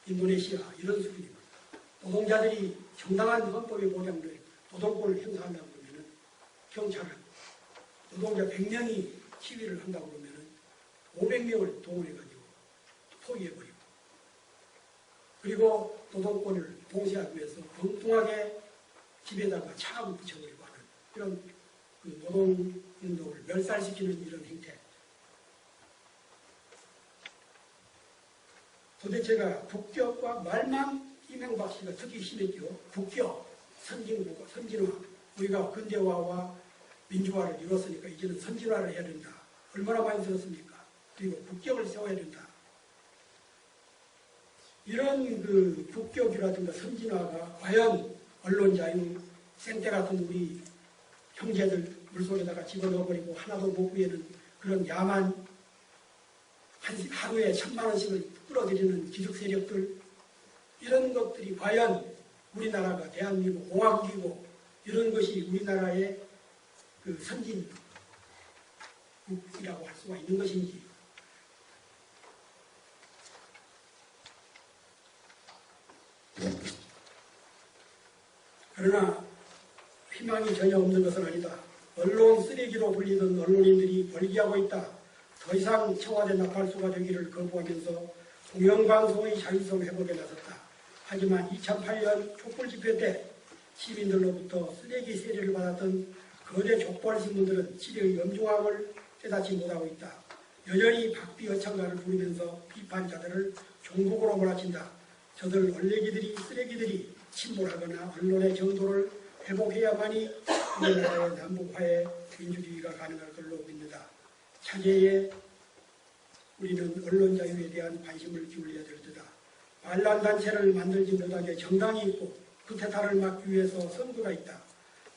인도네시아 이런 수준입니다. 노동자들이 정당한 헌법에 보장된 노동권을 행사하려고 그러면 경찰은 노동자 100명이 시위를 한다고 그러면 500명을 동원해가지고 포위해버리고 그리고 노동권을 봉쇄하기 위해서 엉뚱하게 집에다가 차압을 붙여버리고 하는 이런 그 노동운동을 멸살시키는 이런 행태. 도대체가 국격과 말만 이명박 씨가 특히 심했죠. 국격, 선진화. 우리가 근대화와 민주화를 이뤘으니까 이제는 선진화를 해야 된다. 얼마나 많이 들었습니까? 그리고 국격을 세워야 된다. 이런 그 국격이라든가 선진화가 과연 언론 자유, 생태 같은 우리 형제들 물속에다가 집어넣어버리고 하나도 못 구해는 그런 야만 하루에 1,000만 원씩을 끌어들이는 기득 세력들 이런 것들이 과연 우리나라가 대한민국 공화국이고 이런 것이 우리나라의 그 선진국이라고 할 수가 있는 것인지 그러나 희망이 전혀 없는 것은 아니다. 언론 쓰레기로 불리던 언론인들이 벌기하고 있다. 더 이상 청와대 나팔수가 되기를 거부하면서 공영방송의 자율성 회복에 나섰다. 하지만 2008년 촛불 집회 때 시민들로부터 쓰레기 세례를 받았던 거대 족벌신문들은 시대의 엄중함을 깨닫지 못하고 있다. 여전히 박비 여창가를 부르면서 비판자들을 종북으로 몰아친다. 저들 얼레기들이 쓰레기들이 침몰하거나 언론의 정도를 회복해야만이 우리나라의 남북화의 민주주의가 가능할 걸로 믿는다. 차제에 우리는 언론 자유에 대한 관심을 기울여야 될 때다. 반란단체를 만들지 못하게 정당이 있고 쿠데타를 막기 위해서 선거가 있다.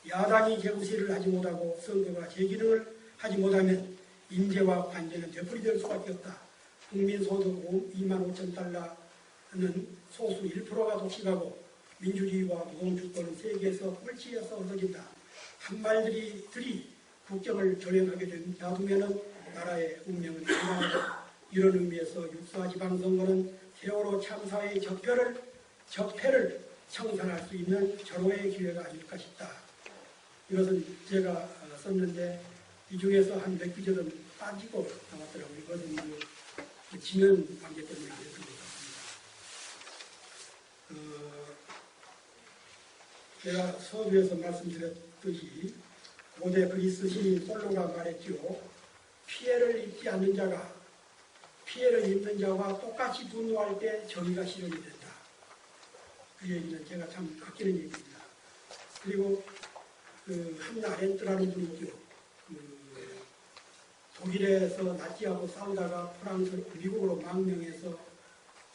야당이 재구세를 하지 못하고 선거가 제기능을 하지 못하면 인재와 관제는 되풀이될 수밖에 없다. 국민소득 25,000달러는 소수 1%가 독식하고 민주주의와 노동주권은 세계에서 꼴찌에서 얻어진다. 한말들이 국경을 조용하게 놔두면 나라의 운명은 불안하다. 이런 의미에서 육사지방선거는 세월호 참사의 적폐를 청산할 수 있는 절호의 기회가 아닐까 싶다. 이것은 제가 썼는데 이 중에서 한 몇 구절은 빠지고 나왔더라고요. 이것은 그 지면 관계 때문에 그랬던 것 같습니다. 제가 서두에서 말씀드렸듯이 고대 그리스 신인 솔로가 말했죠. 피해를 입지 않는 자가 피해를 입는 자와 똑같이 분노할 때 정의가 실현이 된다. 그 얘기는 제가 참 아끼는 얘기입니다. 그리고 그 한나 아렌트라는 분이 있죠. 그 독일에서 나치하고 싸우다가 미국으로 망명해서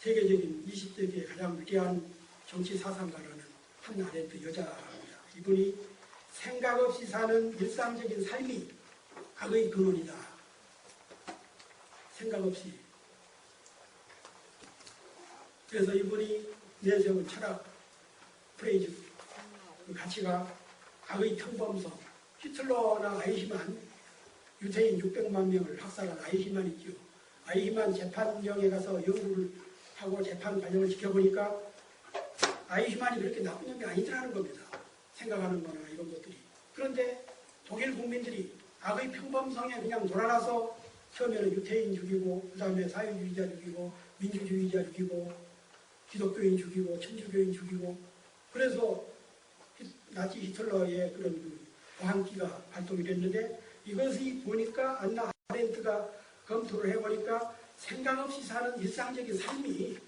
세계적인 20세기의 가장 위대한 정치 사상가라는 한나 아렌트 여자입니다. 이분이 생각 없이 사는 일상적인 삶이 악의 근원이다. 생각 없이. 그래서 이분이 내세운 철학 프레이즈, 그 가치가 악의 평범성. 히틀러나 아이히만, 유태인 600만 명을 학살한 아이히만 있죠. 아이히만 재판정에 가서 연구를 하고 재판 과정을 지켜보니까 아이히만이 그렇게 나쁜 놈이 아니더라는 겁니다. 생각하는 거나 이런 것들이. 그런데 독일 국민들이 악의 평범성에 그냥 놀아나서 처음에는 유태인 죽이고 그 다음에 사회주의자 죽이고 민주주의자 죽이고 기독교인 죽이고 천주교인 죽이고 그래서 나치 히틀러의 그런 그 저항기가 발동이 됐는데 이것이 보니까 안나 아렌트가 검토를 해보니까 생각 없이 사는 일상적인 삶이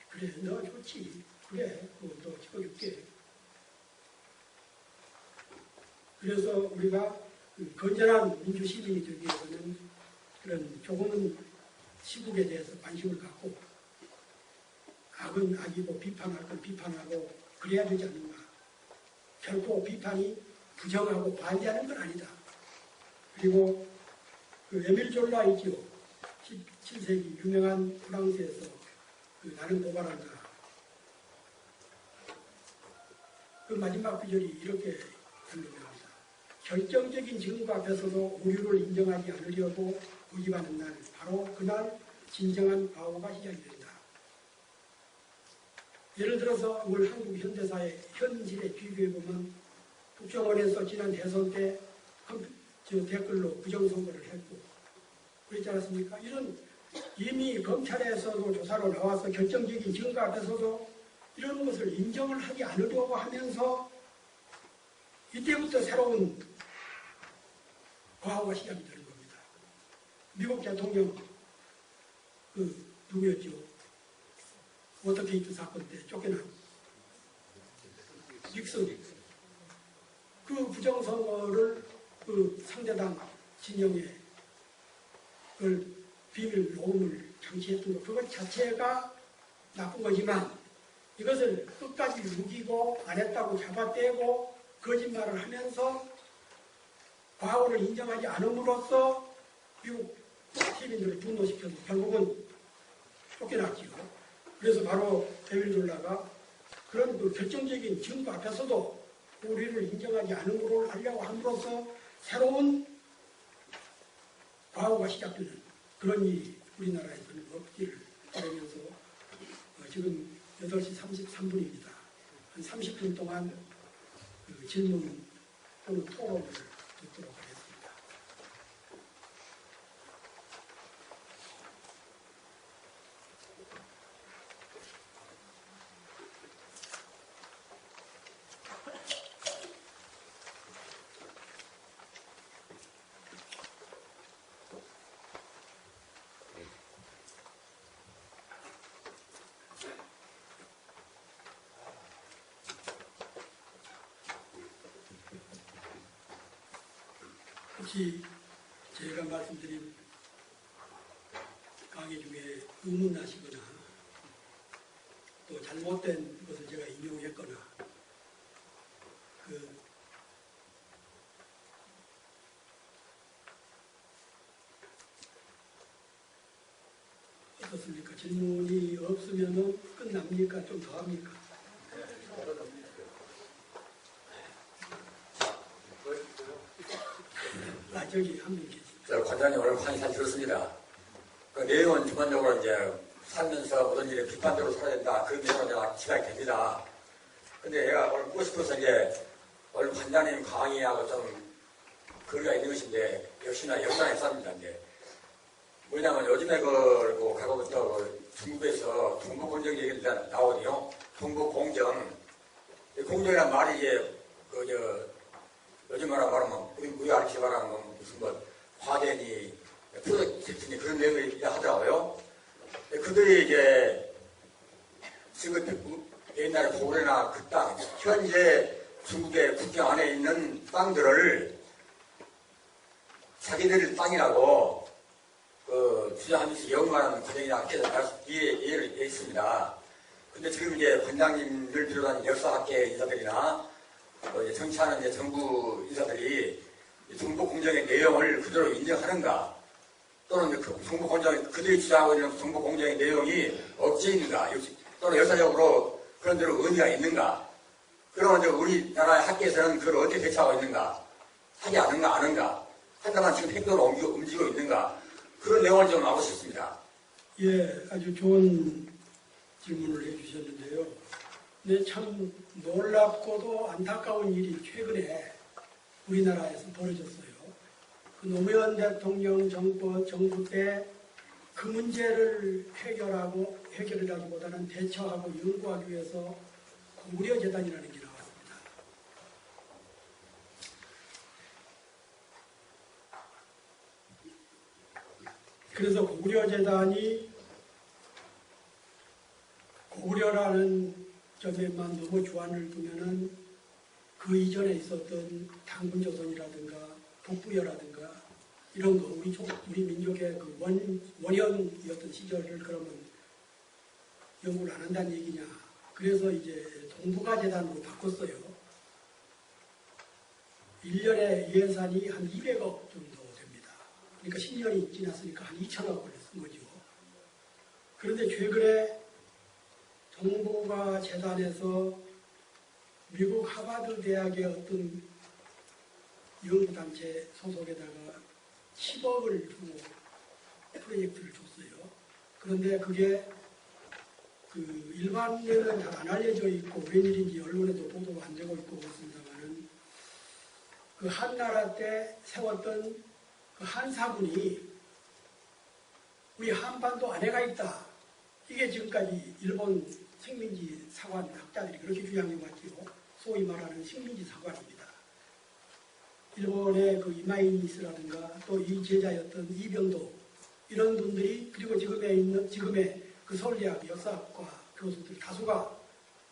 그래 너 좋지 그래 너 찍어줄게. 그래서 우리가 그 건전한 민주시민이 되기 위해서는 그런 조금은 시국에 대해서 관심을 갖고 악은 악이고 비판할 건 비판하고 그래야 되지 않는가. 결코 비판이 부정하고 반대하는 건 아니다. 그리고 그 에밀 졸라 있죠. 17세기 유명한 프랑스에서 그 나는 고발한다. 그 마지막 구절이 이렇게 설명합니다. 결정적인 증거 앞에서도 오류를 인정하지 않으려고 고집하는 날, 바로 그날 진정한 과오가 시작이 된다. 예를 들어서 오늘 한국 현대사의 현실에 비교해보면 국정원에서 지난 대선 때 댓글로 부정선거를 했고 그랬지 않았습니까? 이런 이미 검찰에서도 조사로 나와서 결정적인 증거 앞에서도 이런 것을 인정을 하지 않으려고 하면서 이때부터 새로운 과오가 시작이 되는 겁니다. 미국 대통령 그 누구였죠? 워터게이트 사건 때 쫓겨난 닉슨 그 부정선거를 그 상대당 진영에 그걸 비밀 녹음을 장치했던 것 그것 자체가 나쁜 거지만 이것을 끝까지 우기고 안 했다고 잡아떼고 거짓말을 하면서 과오를 인정하지 않음으로써 미국 시민들을 분노시켜서 결국은 쫓겨났지요. 그래서 바로 에밀 졸라가 그런 그 결정적인 증거 앞에서도 우리를 인정하지 않음으로 하려고 함으로써 새로운 과오가 시작되는 그런 일이 우리나라에서는 없기를 바라면서 지금 8시 33분입니다. 한 30분 동안 그 질문 또는 토론을 듣도록 하겠습니다. 혹시 제가 말씀드린 강의 중에 의문나시거나 또 잘못된 것을 제가 인용했거나 어떻습니까? 질문이 없으면 끝납니까? 좀 더 합니까? 저기 한 분 계십니다. 관장님 오늘 강의 잘 들었습니다. 그 내용은 기본적으로 이제 살면서 모든 일에 비판적으로 살아야 된다. 그런 내용은 제가 지각이 됩니다. 근데 제가 오늘 묻고 싶어서 이제 오늘 관장님 강의하고 좀 거리가 있는 것인데 역시나 역사의 싸움입니다. 이제 뭐냐면 요즘에 그 과거부터 중국에서 동북공정 얘기가 나오거든요. 동북공정. 공정이란 말이 이제 요즘 말하면 우리 아르치 말하면 무슨 화대니 프로젝트니 그런 내용을 하더라고요. 그들이 이제 지금 옛날에 고구려나 그 땅 현재 중국의 국경 안에 있는 땅들을 자기들 땅이라고 주장하면서 영구하는 과정이라 이해를 했습니다. 근데 지금 이제 관장님을 비롯한 역사학계 인사들이나 이제 정치하는 이제 정부 인사들이 정보공정의 내용을 그대로 인정하는가, 또는 정보공정, 그들이 주장하고 있는 정보공정의 내용이 억지 있는가, 또는 역사적으로 그런 대로 의미가 있는가, 그러면 이제 우리나라의 학계에서는 그걸 어떻게 대처하고 있는가, 하지 않은가, 아는가, 한다만 지금 행동을 움직이고 있는가, 그런 내용을 좀 알고 싶습니다. 예, 아주 좋은 질문을 해주셨는데요. 네, 참 놀랍고도 안타까운 일이 최근에 우리나라에서 벌어졌어요. 그 노무현 대통령 정부 때 그 문제를 해결이라기보다는 대처하고 연구하기 위해서 고구려 재단이라는 게 나왔습니다. 그래서 고구려 재단이 고구려라는 점에만 너무 주안을 두면은 그 이전에 있었던 당군조선이라든가 북부여라든가 이런 거 우리 민족의 그 원형이었던 시절을 그러면 연구를 안 한다는 얘기냐. 그래서 이제 동북아 재단으로 바꿨어요. 1년에 예산이 한 200억 정도 됩니다. 그러니까 10년이 지났으니까 한 2천억을 쓴 거죠. 그런데 최근에 동북아 재단에서 미국 하버드 대학의 어떤 연구단체 소속에다가 10억을 주고 프로젝트를 줬어요. 그런데 그게 그 일반에는 잘 안 알려져 있고 웬일인지 언론에도 보도가 안 되고 있고 그렇습니다만은 그 한나라 때 세웠던 그 한사군이 우리 한반도 안에가 있다. 이게 지금까지 일본 식민지 사관 학자들이 그렇게 주장해 왔지요. 소위 말하는 식민지 사관입니다. 일본의 그 이마이니스라든가 또 이 제자였던 이병도 이런 분들이 그리고 지금의 그 서울대학 역사학과 교수들 다수가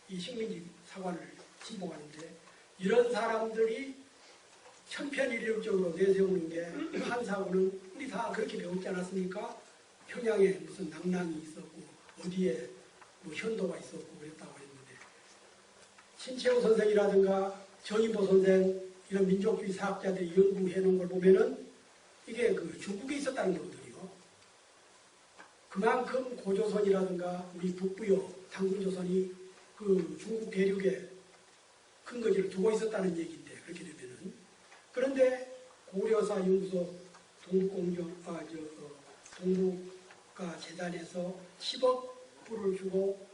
이 식민지 사관을 신봉하는데 이런 사람들이 천편일률적으로 내세우는 게 한사군은 우리 다 그렇게 배웠지 않았습니까? 평양에 무슨 낭랑이 있었고 어디에 뭐 현도가 있었고 그랬다고 했는데 신채호 선생이라든가 정인보 선생 이런 민족주의 사학자들이 연구해 놓은 걸 보면은 이게 그 중국에 있었다는 거거든요. 그만큼 고조선이라든가 우리 북부요 당군조선이 그 중국 대륙에 근거지를 두고 있었다는 얘기인데 그렇게 되면은 그런데 고려사 연구소 동북가 재단에서 10억 불을 주고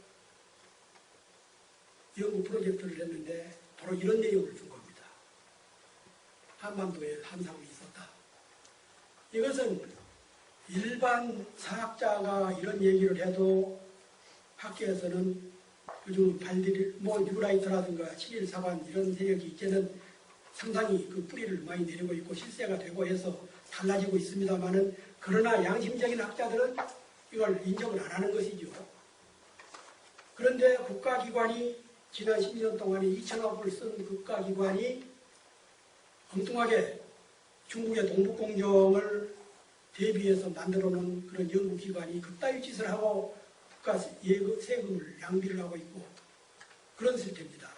연구 프로젝트를 했는데 바로 이런 내용을 준 겁니다. 한반도에 한사군이 있었다. 이것은 일반 사학자가 이런 얘기를 해도 학계에서는 요즘 뉴라이트라든가 7.1사관 이런 세력이 이제는 상당히 그 뿌리를 많이 내리고 있고 실세가 되고 해서 달라지고 있습니다만은 그러나 양심적인 학자들은 이걸 인정을 안 하는 것이죠. 그런데 국가기관이 지난 10년 동안에 2천억을 쓴 국가기관이 엉뚱하게 중국의 동북공정을 대비해서 만들어 놓은 그런 연구기관이 그따위 짓을 하고 국가 세금을 낭비를 하고 있고 그런 실태입니다.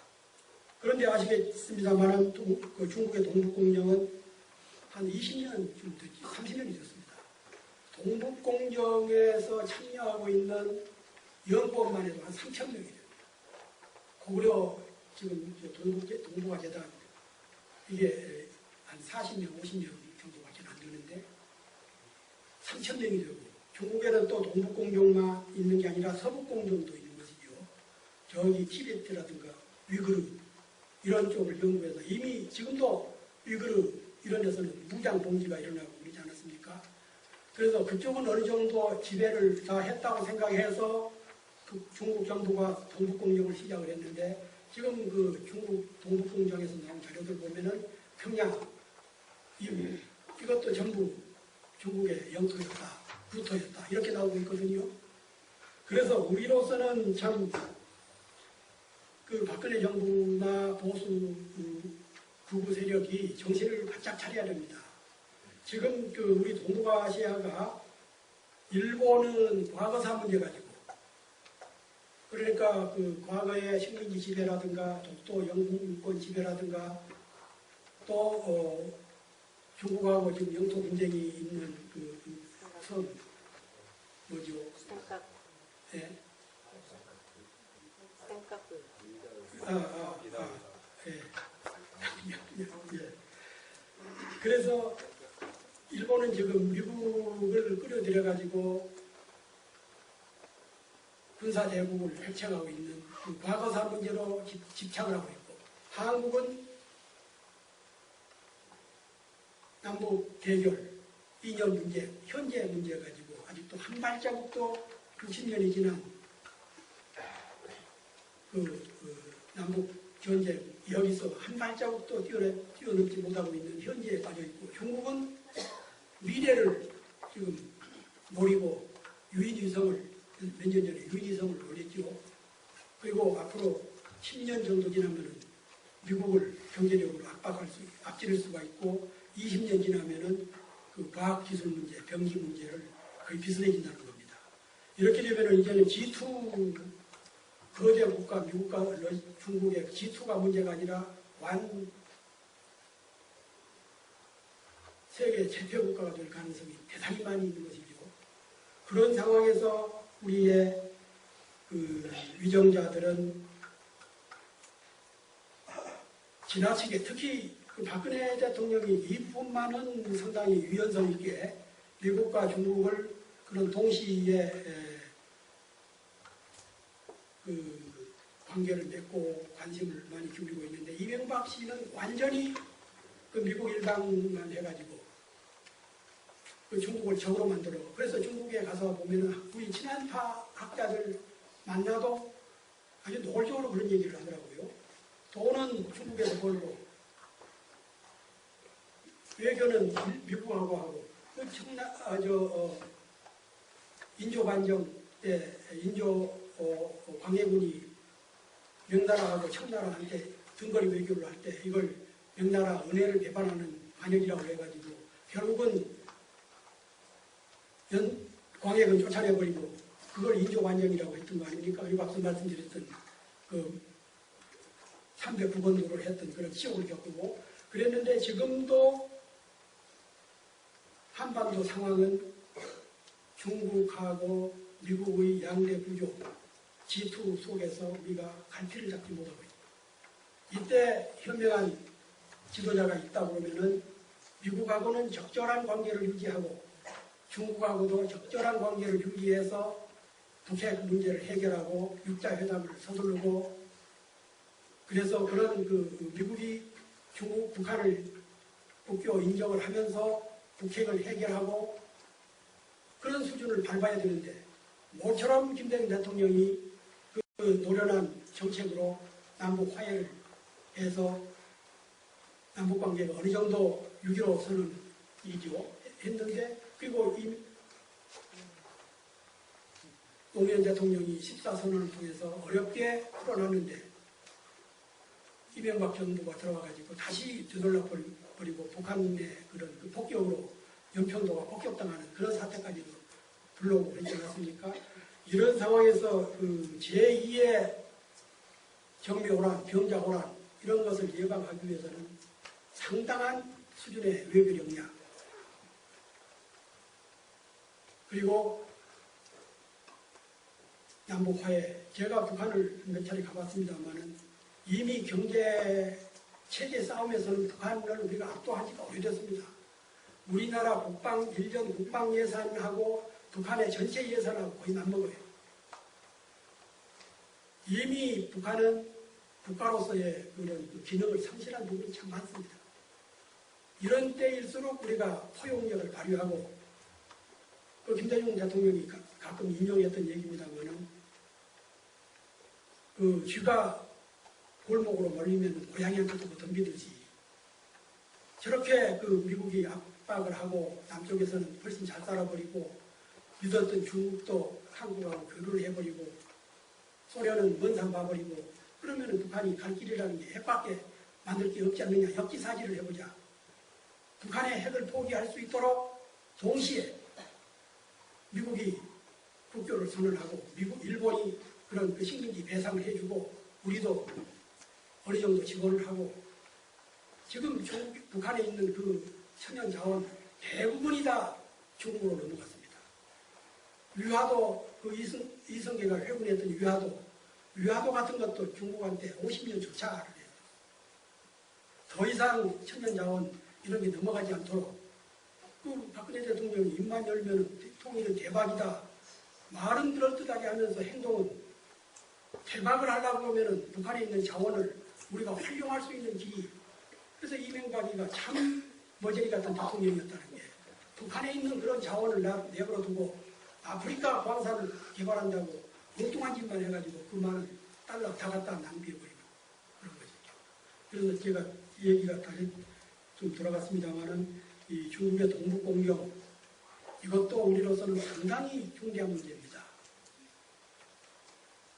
그런데 아시겠습니다만 그 중국의 동북공정은 한 20년 좀 됐지 30년이 됐습니다. 동북공정에서 참여하고 있는 연구원만 해도 한 3,000명이 됩니다. 고구려 지금 동북아 재단 이게 한 40명, 50명 정도밖에 안 되는데 3,000명이 되고 중국에는 또 동북공정만 있는 게 아니라 서북공정도 있는 것이죠. 저기 티베트라든가 위구르 이런 쪽을 연구해서 이미 지금도 위구르 이런 데서는 무장 봉기가 일어나고 그러지 않았습니까? 그래서 그쪽은 어느 정도 지배를 다 했다고 생각해서 그 중국 정부가 동북공정을 시작을 했는데 지금 그 중국 동북공정에서 나온 자료들 보면은 평양 이것도 전부 중국의 영토였다, 구토였다 이렇게 나오고 있거든요. 그래서 우리로서는 참 그 박근혜 정부나 보수 극우 세력이 정신을 바짝 차려야 됩니다. 지금 그 우리 동북아시아가 일본은 과거사 문제 가지고 그러니까 그 과거의 식민지 지배라든가 독도 영국권 지배라든가 또 중국하고 지금 영토 분쟁이 있는 그 섬 뭐죠? 예. 예. 예. 그래서 일본은 지금 미국을 끌어들여가지고 군사대국을 획책하고 있는 그 과거사 문제로 집착을 하고 있고, 한국은 남북 대결, 이념 문제, 현재 문제 가지고 아직도 한 발자국도 60년이 지난 남북 전쟁, 여기서 한 발자국도 뛰어넘지 못하고 있는 현재에 빠져 있고, 중국은 미래를 지금 노리고 유인위성을 몇 년 전에 유인위성을 노렸죠. 그리고 앞으로 10년 정도 지나면은 미국을 경제력으로 앞지를 수가 있고, 20년 지나면은 그 과학기술 문제, 병기 문제를 거의 비슷해진다는 겁니다. 이렇게 되면은 이제는 G2 거대 국가, 미국과 중국의 G2가 문제가 아니라 세계 최표 국가가 될 가능성이 대단히 많이 있는 것이죠. 그런 상황에서 우리의 그 위정자들은 지나치게, 특히 그 박근혜 대통령이 이 부분만은 상당히 유연성 있게 미국과 중국을 그런 동시에 그 관계를 맺고 관심을 많이 기울이고 있는데, 이명박 씨는 완전히 그 미국 일방만 해가지고 그 중국을 적으로 만들어. 그래서 중국에 가서 보면은 우리 친한파 학자들 만나도 아주 노골적으로 그런 얘기를 하더라고요. 돈은 중국에서 벌고 외교는 미국하고 하고, 인조 반정 때 인조 광해군이 명나라하고 청나라한테 등거리 외교를 할 때 이걸 명나라 은혜를 배반하는 반역이라고 해가지고 결국은 광해군 쫓아내버리고 그걸 인조 반정이라고 했던 거 아닙니까? 그리고 앞서 말씀드렸던 그 309번도를 했던 그런 치욕을 겪고 그랬는데, 지금도 한반도 상황은 중국하고 미국의 양대 구조 G2 속에서 우리가 갈피를 잡지 못하고 있다. 이때 현명한 지도자가 있다 그러면은 미국하고는 적절한 관계를 유지하고 중국하고도 적절한 관계를 유지해서 북핵 문제를 해결하고 육자회담을 서두르고, 그래서 그런 그 미국이 북한을 국교 인정을 하면서 북핵을 해결하고 그런 수준을 밟아야 되는데, 모처럼 김대중 대통령이 그 노련한 정책으로 남북 화해를 해서 남북 관계가 어느 정도 6.15 선언이죠. 했는데, 그리고 노무현 대통령이 14선언을 통해서 어렵게 풀어놨는데 이명박 정부가 들어와가지고 다시 되돌려 버리고 북한의 그런 그 폭격으로 연평도가 폭격당하는 그런 사태까지도 불러오고 그러지 않았습니까? 이런 상황에서 그 제2의 정미호란, 병자호란 이런 것을 예방하기 위해서는 상당한 수준의 외교 역량, 그리고 남북 화해, 제가 북한을 몇 차례 가봤습니다만은 이미 경제 체제 싸움에서는 북한을 우리가 압도한 지가 오래됐습니다. 우리나라 국방 1년 국방 예산하고 북한의 전체 예산하고 거의 맞먹어요. 이미 북한은 국가로서의 그런 기능을 상실한 부분이 참 많습니다. 이런 때일수록 우리가 포용력을 발휘하고, 그 김대중 대통령이 가끔 인용했던 얘기입니다만은 그 쥐가 골목으로 몰리면 고양이한테도 덤비듯이 저렇게 그 미국이 압박을 하고 남쪽에서는 훨씬 잘 살아버리고 믿었던 중국도 한국하고 교류를 해버리고 소련은 먼 산 봐버리고 그러면 북한이 갈 길이라는 게 핵밖에 만들 게 없지 않느냐. 역지사지를 해보자. 북한의 핵을 포기할 수 있도록 동시에 미국이 국교를 선언하고 일본이 그런 그 식민지 배상을 해주고 우리도 어느 정도 지원을 하고 지금 북한에 있는 그 천연 자원 대부분이 다 중국으로 넘어갔습니다. 유화도 그 이성계가 회군했던 유화도 같은 것도 중국한테 50년 조차를 해요. 더 이상 천연 자원 이런 게 넘어가지 않도록 그 박근혜 대통령이 입만 열면 통일은 대박이다. 말은 그럴듯하게 하면서 행동은 대박을 하려고 하면은 북한에 있는 자원을 우리가 활용할 수 있는 기. 그래서 이명박이가 참 머저리 같은 대통령이었다는 게 북한에 있는 그런 자원을 내버려 두고 아프리카 광산을 개발한다고 엉뚱한 짓만 해가지고 그 많은 달러 다 갖다 낭비해버리고 그런 것이죠. 그래서 제가 얘기가 다시 좀 돌아갔습니다만은 이 중국의 동북공경 이것도 우리로서는 상당히 중대한 문제입니다.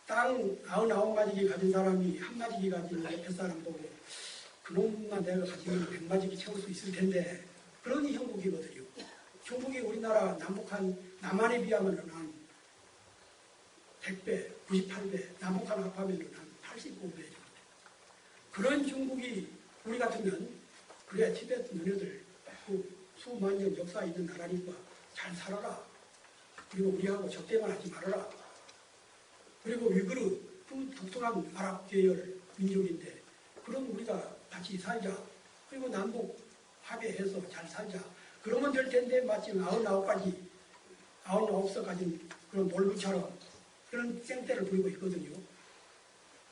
땅 99마지기 가진 사람이 한 마지기 가진 옆에 사람 보고 그놈만 내가 가지면 100마지기 채울 수 있을 텐데 그러니 형국이거든요. 중국이 우리나라 남한에 비하면 한 100배, 98배, 남북한 합하면 한 89배 정도. 그런 중국이 우리 같으면 그래 티베트 너네들 그 수만 년 역사 있는 나라니까 잘 살아라. 그리고 우리하고 적대만 하지 말아라. 그리고 위구르 그 독특한 아랍 계열 민족인데 그럼 우리가 같이 살자. 그리고 남북 합의해서 잘 살자. 그러면 될 텐데 마침 99석 가진 그런 놀부처럼 그런 생떼를 부리고 있거든요.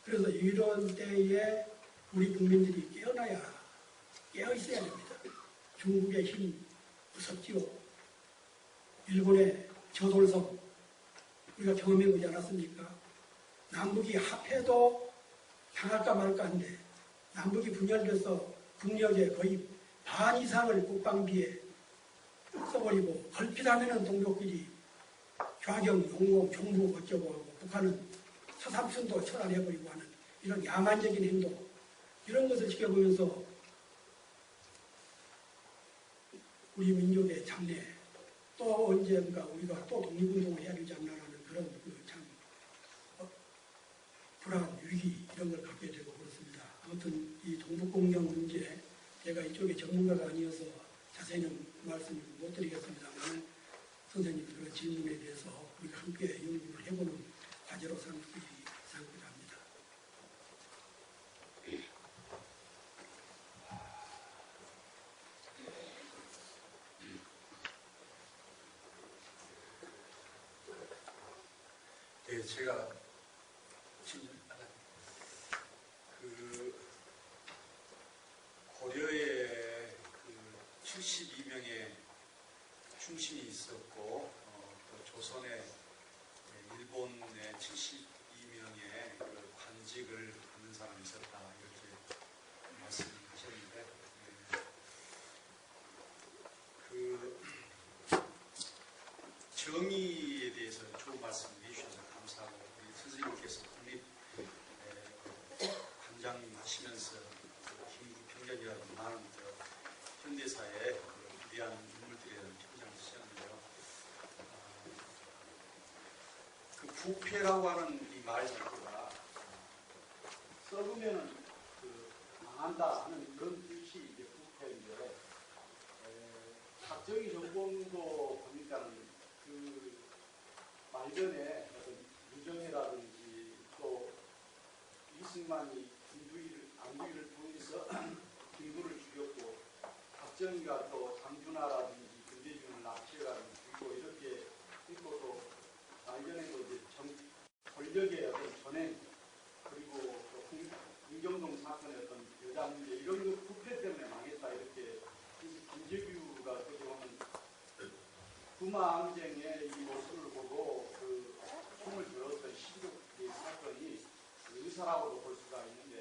그래서 이런 때에 우리 국민들이 깨어 있어야 됩니다. 중국의 힘 무섭지요. 일본의 저돌성 우리가 경험해보지 않았습니까? 남북이 합해도 당할까 말까 한데 남북이 분열돼서 국력의 거의 반 이상을 국방비에 써버리고 걸핏하면은 동족끼리 좌경, 용공, 종부 어쩌고 하고 북한은 서삼순도 철안해버리고 하는 이런 야만적인 행동 이런 것을 지켜보면서 우리 민족의 장래 또 언젠가 우리가 또 독립운동을 해야 되지 않나라는 그런 참 불안, 위기 이런 걸 갖게 되고 그렇습니다. 아무튼 이 동북공경 문제 제가 이쪽에 전문가가 아니어서 자세히는 말씀을 못 드리겠습니다만 선생님 그런 질문에 대해서 우리가 함께 연구를 해보는 과제로 삼고자 합니다. 네, 제가 그 고려에 그 72명의 충신이 있었고 또 조선에 일본의 72명의 그 관직을 하는 사람이 있었다 이렇게 말씀하셨는데 그 정의에 대해서 좋은 말씀 해주셔서 감사하고 우리 선생님께서 국립 관장님 하시면서 김구평전이라는 많은 현대사의 위대한 인물들에 대한 편장을 쓰셨는데요. 그 부패라고 하는 이 말 자체가 썩으면은 그 망한다 하는 그런 뜻이 이제 부패인데 박정희 정권도 보니까 그 말년에 어떤 유정회라든지 또 이승만이 안두희를 통해서 김구를 죽였고 박정희가 또 장준하라든지 김대중을 납치해가지고 죽이고 이렇게 했고 또 말년에도 이제 권력의 어떤 전행 그리고 또 김경동 사건의 어떤 여자 문제 이런 거 부패 때문에 망했다 이렇게 김재규가 어떻게 보면 구마항쟁의 이 모습을 보고 그 총을 들었던 16개 사건이 의사라고도 볼 수가 있는데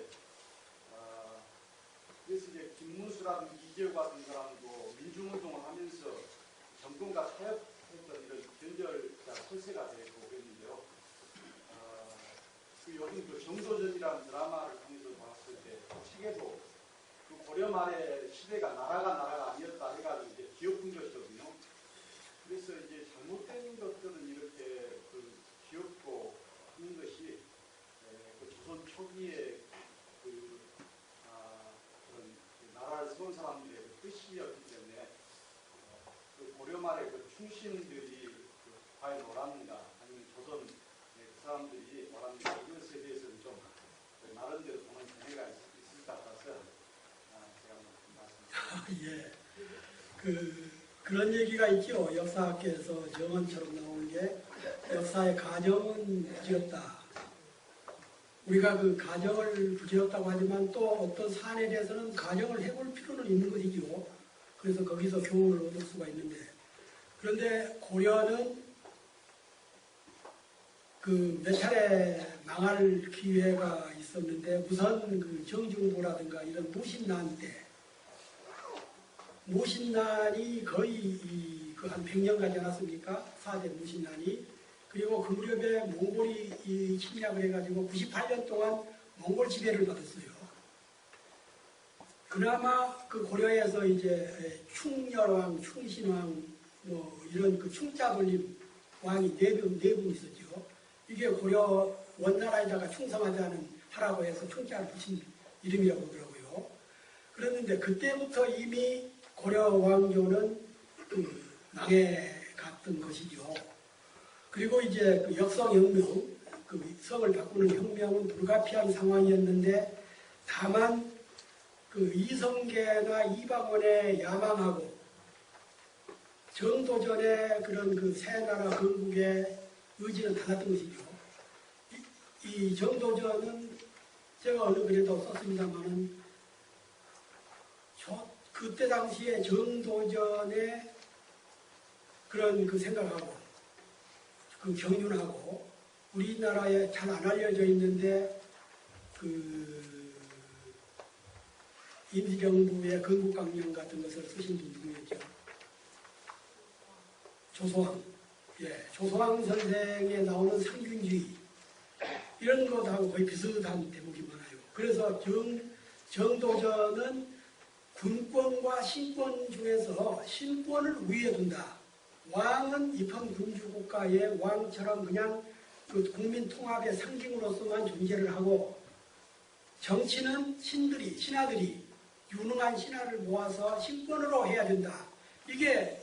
그래서 이제 김문수라든지 이재호 같은 사람도 민중운동을 하면서 정권과 타협했던 이런 변절자 설세가 되고 그랬는데요. 그 요즘 그 정도전이라는 드라마를 통해서 봤을 때 책에도 그 고려 말의 시대가 나라가 아니었다 해가지고 이제 기업군 것이거든요. 그래서 이제 잘못된 것들은 이렇게 그 기업고 하는 것이 그 조선 초기에 그런 나라를 세운 사람들의 그 뜻이었기 때문에 그 고려 말의 그 충신들이 과연 옳았는가 아니면 조선 그 사람들이 옳았는가 이것에 대해서는 좀 나름대로 보는 견해가 있을 것 같아서 제가 말씀드립니다. 예. 그런 얘기가 있죠. 역사학계에서 정언처럼 나오는 게 역사의 가정은 부지없다. 우리가 그 가정을 부지없다고 하지만 또 어떤 사안에 대해서는 가정을 해볼 필요는 있는 것이죠. 그래서 거기서 교훈을 얻을 수가 있는데 그런데 고려는 그 몇 차례 망할 기회가 있었는데 우선 그 정중부라든가 이런 무신난 때 무신난이 거의 그 한 100년 가지 않았습니까? 4대 무신난이. 그리고 그 무렵에 몽골이 침략을 해가지고 98년 동안 몽골 지배를 받았어요. 그나마 그 고려에서 이제 충렬왕, 충신왕, 뭐 이런 그 충자 돌림 왕이 네 분 있었죠. 이게 고려 원나라에다가 충성하자는 하라고 해서 충자를 붙인 이름이라고 그러더라고요. 그랬는데 그때부터 이미 고려 왕조는 그 망해갔던 것이죠. 그리고 이제 그 역성혁명, 그 성을 바꾸는 혁명은 불가피한 상황이었는데 다만 그 이성계나 이방원의 야망하고 정도전의 그런 그 새 나라 건국의 의지는 달랐던 것이죠. 이 정도전은 제가 어느 글에도 썼습니다만은 그때 당시에 정도전의 그런 그 생각하고 그 경륜하고 우리나라에 잘 안 알려져 있는데 그 임시정부의 건국강령 같은 것을 쓰신 분 누구였죠? 조소왕. 예, 조소왕 선생에 나오는 상균주의 이런 것하고 거의 비슷한 대목이 많아요. 그래서 정도전은 군권과 신권 중에서 신권을 우위에 둔다. 왕은 입헌군주국가의 왕처럼 그냥 그 국민 통합의 상징으로서만 존재를 하고 정치는 신하들이 유능한 신하를 모아서 신권으로 해야 된다. 이게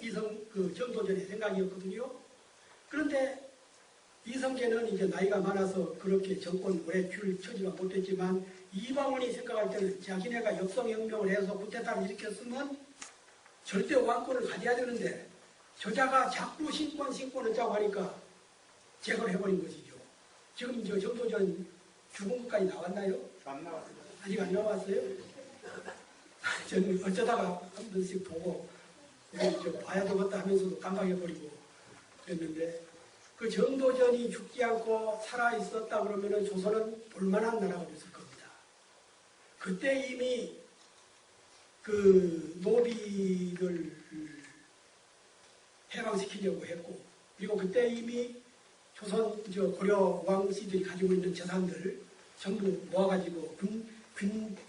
그 정도전의 생각이었거든요. 그런데 이성계는 이제 나이가 많아서 그렇게 정권 오래 줄 처지가 못했지만 이방원이 생각할 때는 자기네가 역성혁명을 해서 쿠데타를 일으켰으면 절대 왕권을 가져야 되는데 저자가 자꾸 신권 하자고 하니까 제거를 해버린 것이죠. 지금 저 정도전 죽은 것까지 나왔나요? 안 나왔어요. 아직 안 나왔어요? 저는 어쩌다가 한 번씩 보고 봐야 되겠다 하면서도 깜빡해버리고 그랬는데 그 정도전이 죽지 않고 살아있었다 그러면 조선은 볼만한 나라가 됐을 겁니다. 그때 이미 그 노비를 해방시키려고 했고 그리고 그때 이미 조선 고려 왕씨들이 가지고 있는 재산들 전부 모아가지고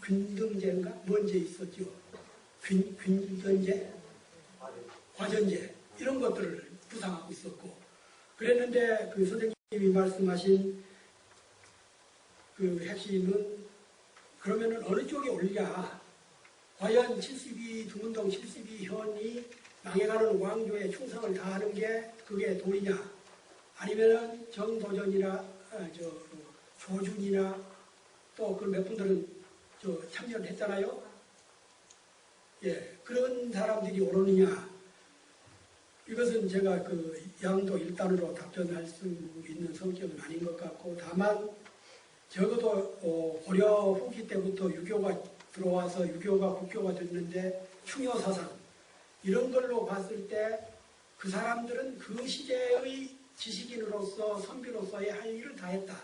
균등제인가? 뭔제 있었죠. 균등제? 과전제 이런 것들을 부상하고 있었고 그랬는데 그 선생님이 말씀하신 그 핵심은 그러면은 어느 쪽에 올리냐 과연 등운동 72현이 망해가는 왕조에 충성을 다하는 게 그게 도리냐 아니면은 정도전이나 조준이나 또 그 몇 분들은 참여를 했잖아요. 예, 그런 사람들이 오르느냐 이것은 제가 그 양도 일단으로 답변할 수 있는 성격은 아닌 것 같고 다만 적어도 고려 후기 때부터 유교가 들어와서 유교가 국교가 됐는데 충효사상 이런 걸로 봤을 때 그 사람들은 그 시대의 지식인으로서 선비로서의 할 일을 다 했다.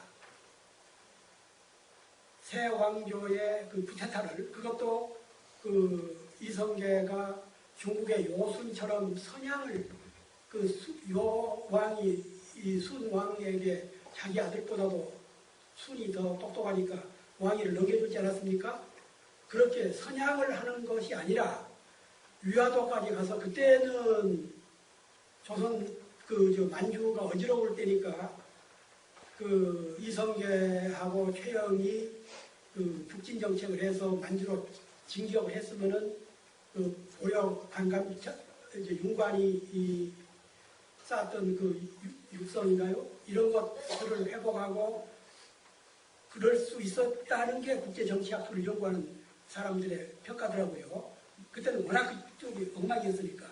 새 왕조의 그 쿠데타를 그것도 그 이성계가 중국의 요순처럼 선양을 요 왕이 이 순왕에게 자기 아들보다도 순이 더 똑똑하니까 왕위를 넘겨주지 않았습니까? 그렇게 선양을 하는 것이 아니라 위화도까지 가서 그때는 조선 만주가 어지러울 때니까 이성계하고 최영이 북진 정책을 해서 만주로 진격을 했으면은 보역 반감 이제 윤관이 쌓았던 육성인가요? 이런 것들을 회복하고 그럴 수 있었다는 게 국제정치학술을 연구하는 사람들의 평가더라고요. 그때는 워낙 그쪽이 엉망이었으니까.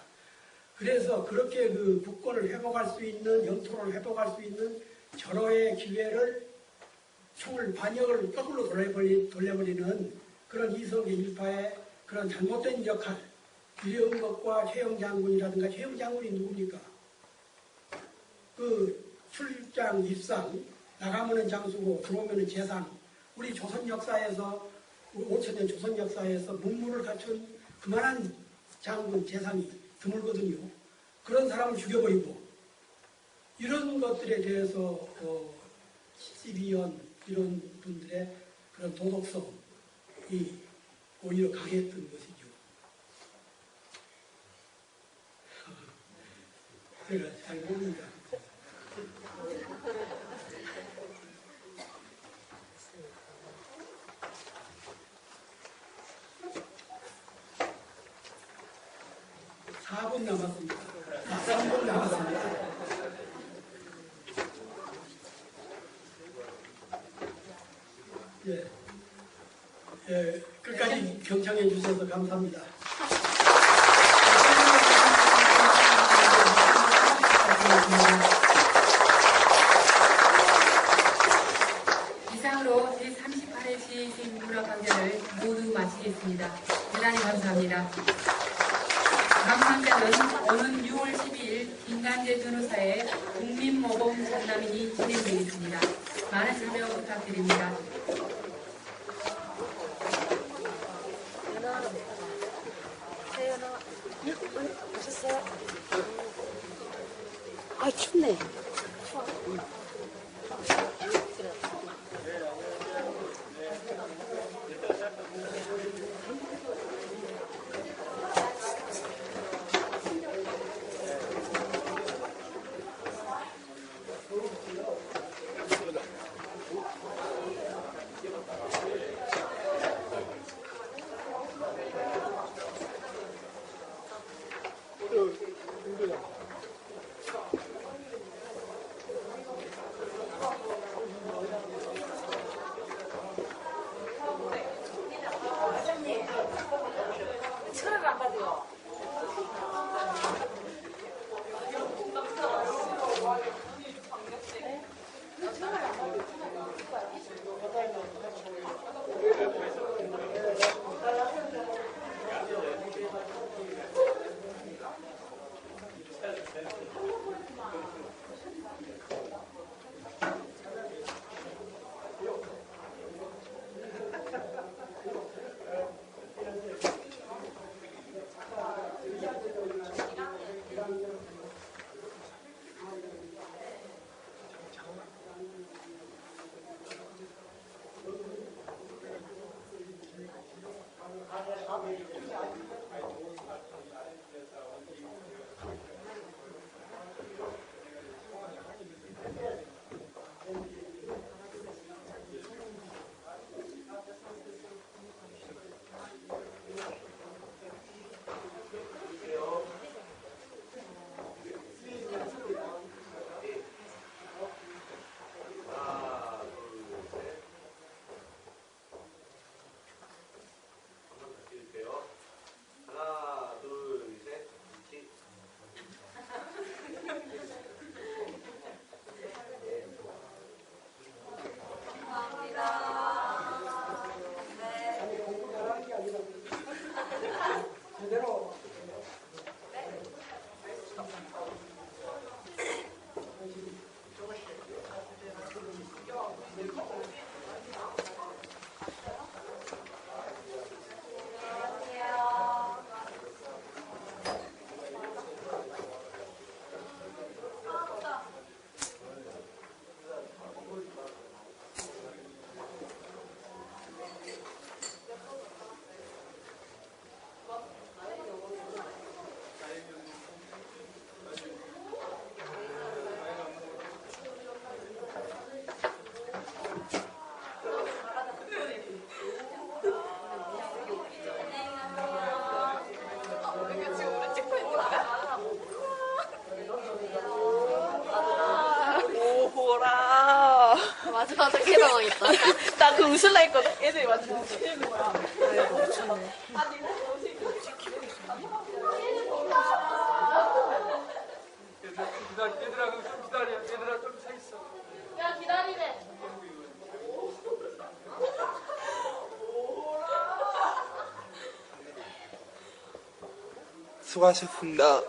그래서 그렇게 국권을 회복할 수 있는, 영토를 회복할 수 있는 절호의 기회를 총을 반역을 거꾸로 돌려버리는 그런 이성계 일파의 그런 잘못된 역할, 이명박과 최영 장군이라든가, 최영 장군이 누굽니까? 출장, 입상, 나가면은 장수고 들어오면은 재상. 우리 조선 역사에서 5천년 조선 역사에서 문무를 갖춘 그만한 장군 재상이 드물거든요. 그런 사람을 죽여버리고 이런 것들에 대해서 시비연 이런 분들의 그런 도덕성이 오히려 강했던 것이죠. 제가 잘 모릅니다. (4분) 남았습니다. 3분 남았습니다. 끝까지 경청해 주셔서 감사합니다. 이상으로 제38회시 문화강좌를 모두 마치겠습니다. 대단히 감사합니다. 다음 강좌는 오는 6월 12일 김간재 변호사의 국민모범 전담인이 진행되겠습니다. 많은 참여 부탁드립니다. 오셨어요? 아, 춥네. 맞아, 개 당황했다. 나 그 웃을라 했거든. 애들이 완전 웃기는 거야. 멈췄네. 얘들아 좀 기다려. 얘들아 좀 서 있어. 야, 기다리래. 수고하셨습니다.